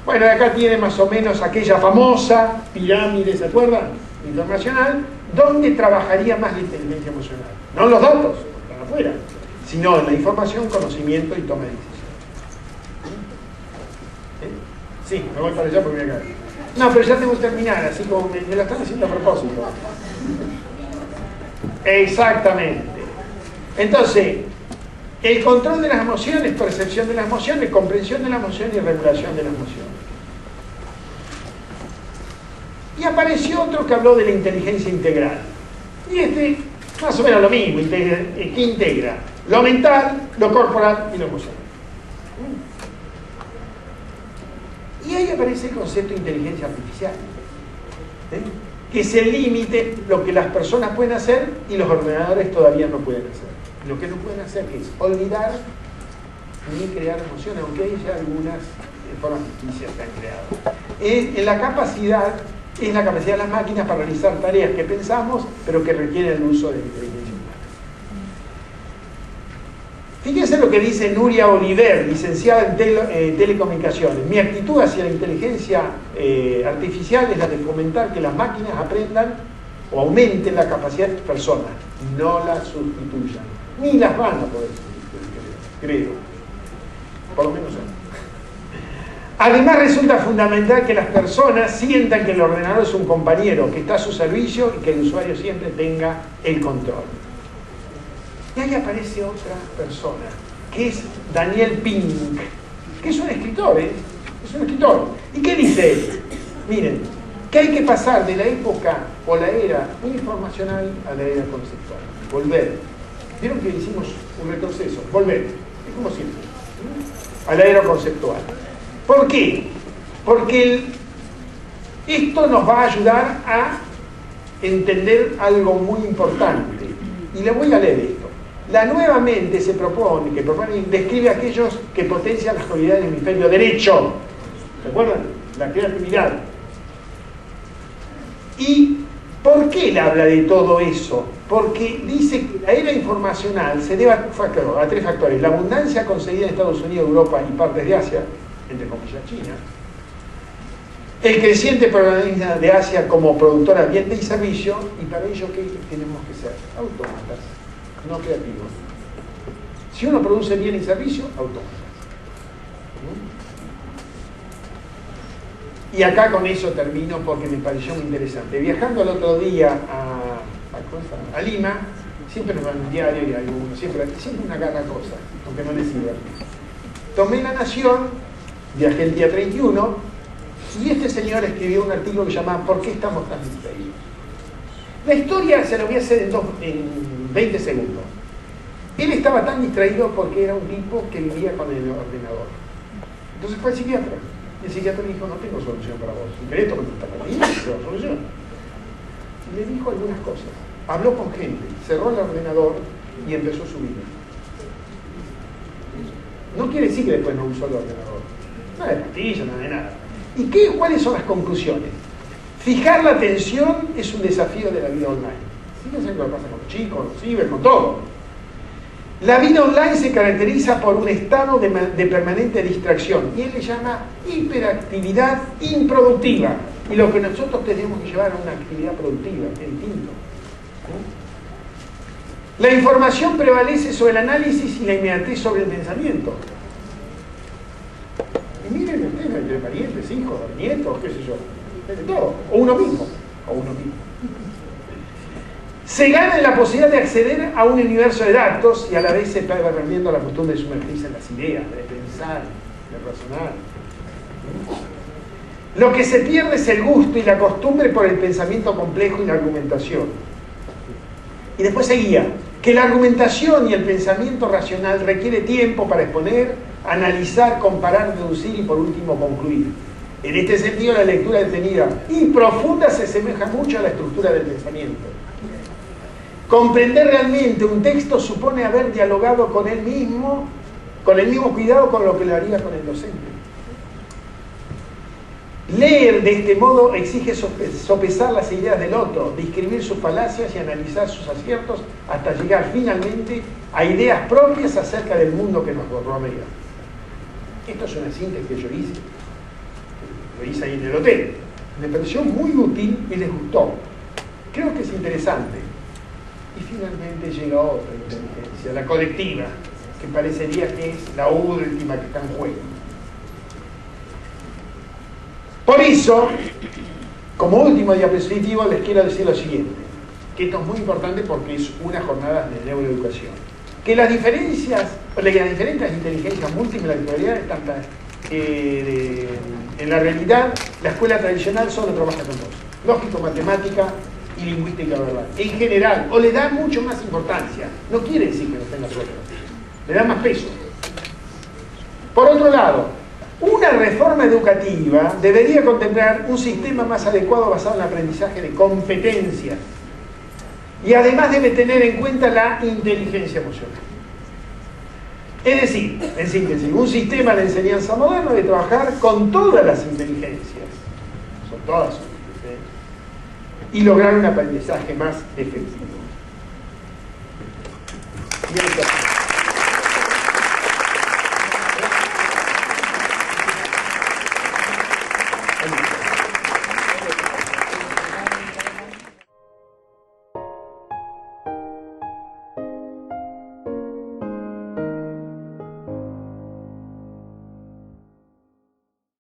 Bueno, acá tiene más o menos aquella famosa pirámide, ¿se acuerdan? Internacional, donde trabajaría más la inteligencia emocional. No en los datos, están afuera, sino en la información, conocimiento y toma de decisión. Sí, me voy para allá porque voy a caer. No, pero ya tengo que terminar, así como me lo están haciendo a propósito. Exactamente. Entonces, el control de las emociones, percepción de las emociones, comprensión de la emoción y regulación de la emoción. Y apareció otro que habló de la inteligencia integral. Y más o menos lo mismo, que integra lo mental, lo corporal y lo emocional. Y ahí aparece el concepto de inteligencia artificial, que es el límite, lo que las personas pueden hacer y los ordenadores todavía no pueden hacer. Lo que no pueden hacer es olvidar ni crear emociones, aunque hay ya algunas formas ficticias que han creado. En la capacidad, es la capacidad de las máquinas para realizar tareas que pensamos, pero que requieren el uso de la inteligencia humana. Fíjense lo que dice Nuria Oliver, licenciada en telecomunicaciones. Mi actitud hacia la inteligencia artificial es la de fomentar que las máquinas aprendan o aumenten la capacidad de las personas, no la sustituyan. Ni las van a poder sustituir, creo. Por lo menos yo. Además resulta fundamental que las personas sientan que el ordenador es un compañero que está a su servicio y que el usuario siempre tenga el control. Y ahí aparece otra persona, que es Daniel Pink, que es un escritor, es un escritor. ¿Y qué dice él? Miren, que hay que pasar de la época o la era informacional a la era conceptual. Volver. Vieron que hicimos un retroceso. Volver. Es como siempre. A la era conceptual. ¿Por qué? Porque esto nos va a ayudar a entender algo muy importante. Y le voy a leer esto. La nueva mente describe a aquellos que potencian las cualidades del hemisferio derecho. ¿Se acuerdan? La creatividad. ¿Y por qué él habla de todo eso? Porque dice que la era informacional se debe a tres factores. La abundancia concedida en Estados Unidos, Europa y partes de Asia, entre comillas China. El creciente protagonismo de Asia como productora de bienes y servicios. Y para ello, ¿qué tenemos que ser? Autómatas, no creativos. Si uno produce bienes y servicios, autómatas. Y acá con eso termino porque me pareció muy interesante. Viajando el otro día a Lima, siempre nos dan un diario y algunos, siempre una cada cosa, aunque no les sirva. Tomé La Nación, viajé el día 31, y este señor escribió un artículo que se llama ¿Por qué estamos tan distraídos? La historia se lo voy a hacer en 20 segundos. Él estaba tan distraído porque era un tipo que vivía con el ordenador. Entonces fue al psiquiatra. Y el psiquiatra le dijo, no tengo solución para vos. Pero esto que te está perdiendo, no tengo solución. Y le dijo algunas cosas. Habló con gente, cerró el ordenador y empezó su vida. No quiere decir que después no usó el ordenador. Nada de pastillas, nada de nada. ¿Y cuáles son las conclusiones? Fijar la atención es un desafío de la vida online. Fíjense lo que pasa con los chicos, los ciber, con todo. La vida online se caracteriza por un estado de permanente distracción y él le llama hiperactividad improductiva. Y lo que nosotros tenemos que llevar a una actividad productiva, es distinto. La información prevalece sobre el análisis y la inmediatez sobre el pensamiento. Y miren ustedes, entre parientes, hijos, nietos, qué sé yo, de todo, o uno mismo. Se gana en la posibilidad de acceder a un universo de datos y a la vez se va perdiendo la costumbre de sumergirse en las ideas, de pensar, de razonar. Lo que se pierde es el gusto y la costumbre por el pensamiento complejo y la argumentación. Y después seguía, que la argumentación y el pensamiento racional requiere tiempo para exponer, analizar, comparar, deducir y por último concluir. En este sentido, la lectura detenida y profunda se asemeja mucho a la estructura del pensamiento. Comprender realmente un texto supone haber dialogado con él mismo, con el mismo cuidado con lo que lo haría con el docente. Leer de este modo exige sopesar las ideas del otro, describir sus falacias y analizar sus aciertos hasta llegar finalmente a ideas propias acerca del mundo que nos rodea. Esto es una síntesis que yo hice. Lo hice ahí en el hotel. Me pareció muy útil y les gustó. Creo que es interesante. Y finalmente llega otra inteligencia, la colectiva, que parecería que es la última que está en juego. Por eso, como último diapositivo, les quiero decir lo siguiente, que esto es muy importante porque es una jornada de neuroeducación. Que las diferentes inteligencias múltiples, la virtualidad, están en la realidad, la escuela tradicional solo trabaja con dos: lógico, matemática y lingüística verbal. En general, o le da mucho más importancia, no quiere decir que no tenga suerte, le da más peso. Por otro lado, una reforma educativa debería contemplar un sistema más adecuado basado en el aprendizaje de competencias y además debe tener en cuenta la inteligencia emocional. Es decir, en síntesis, un sistema de enseñanza moderno debe trabajar con todas las inteligencias, son todas sus inteligencias, y lograr un aprendizaje más efectivo. Bien,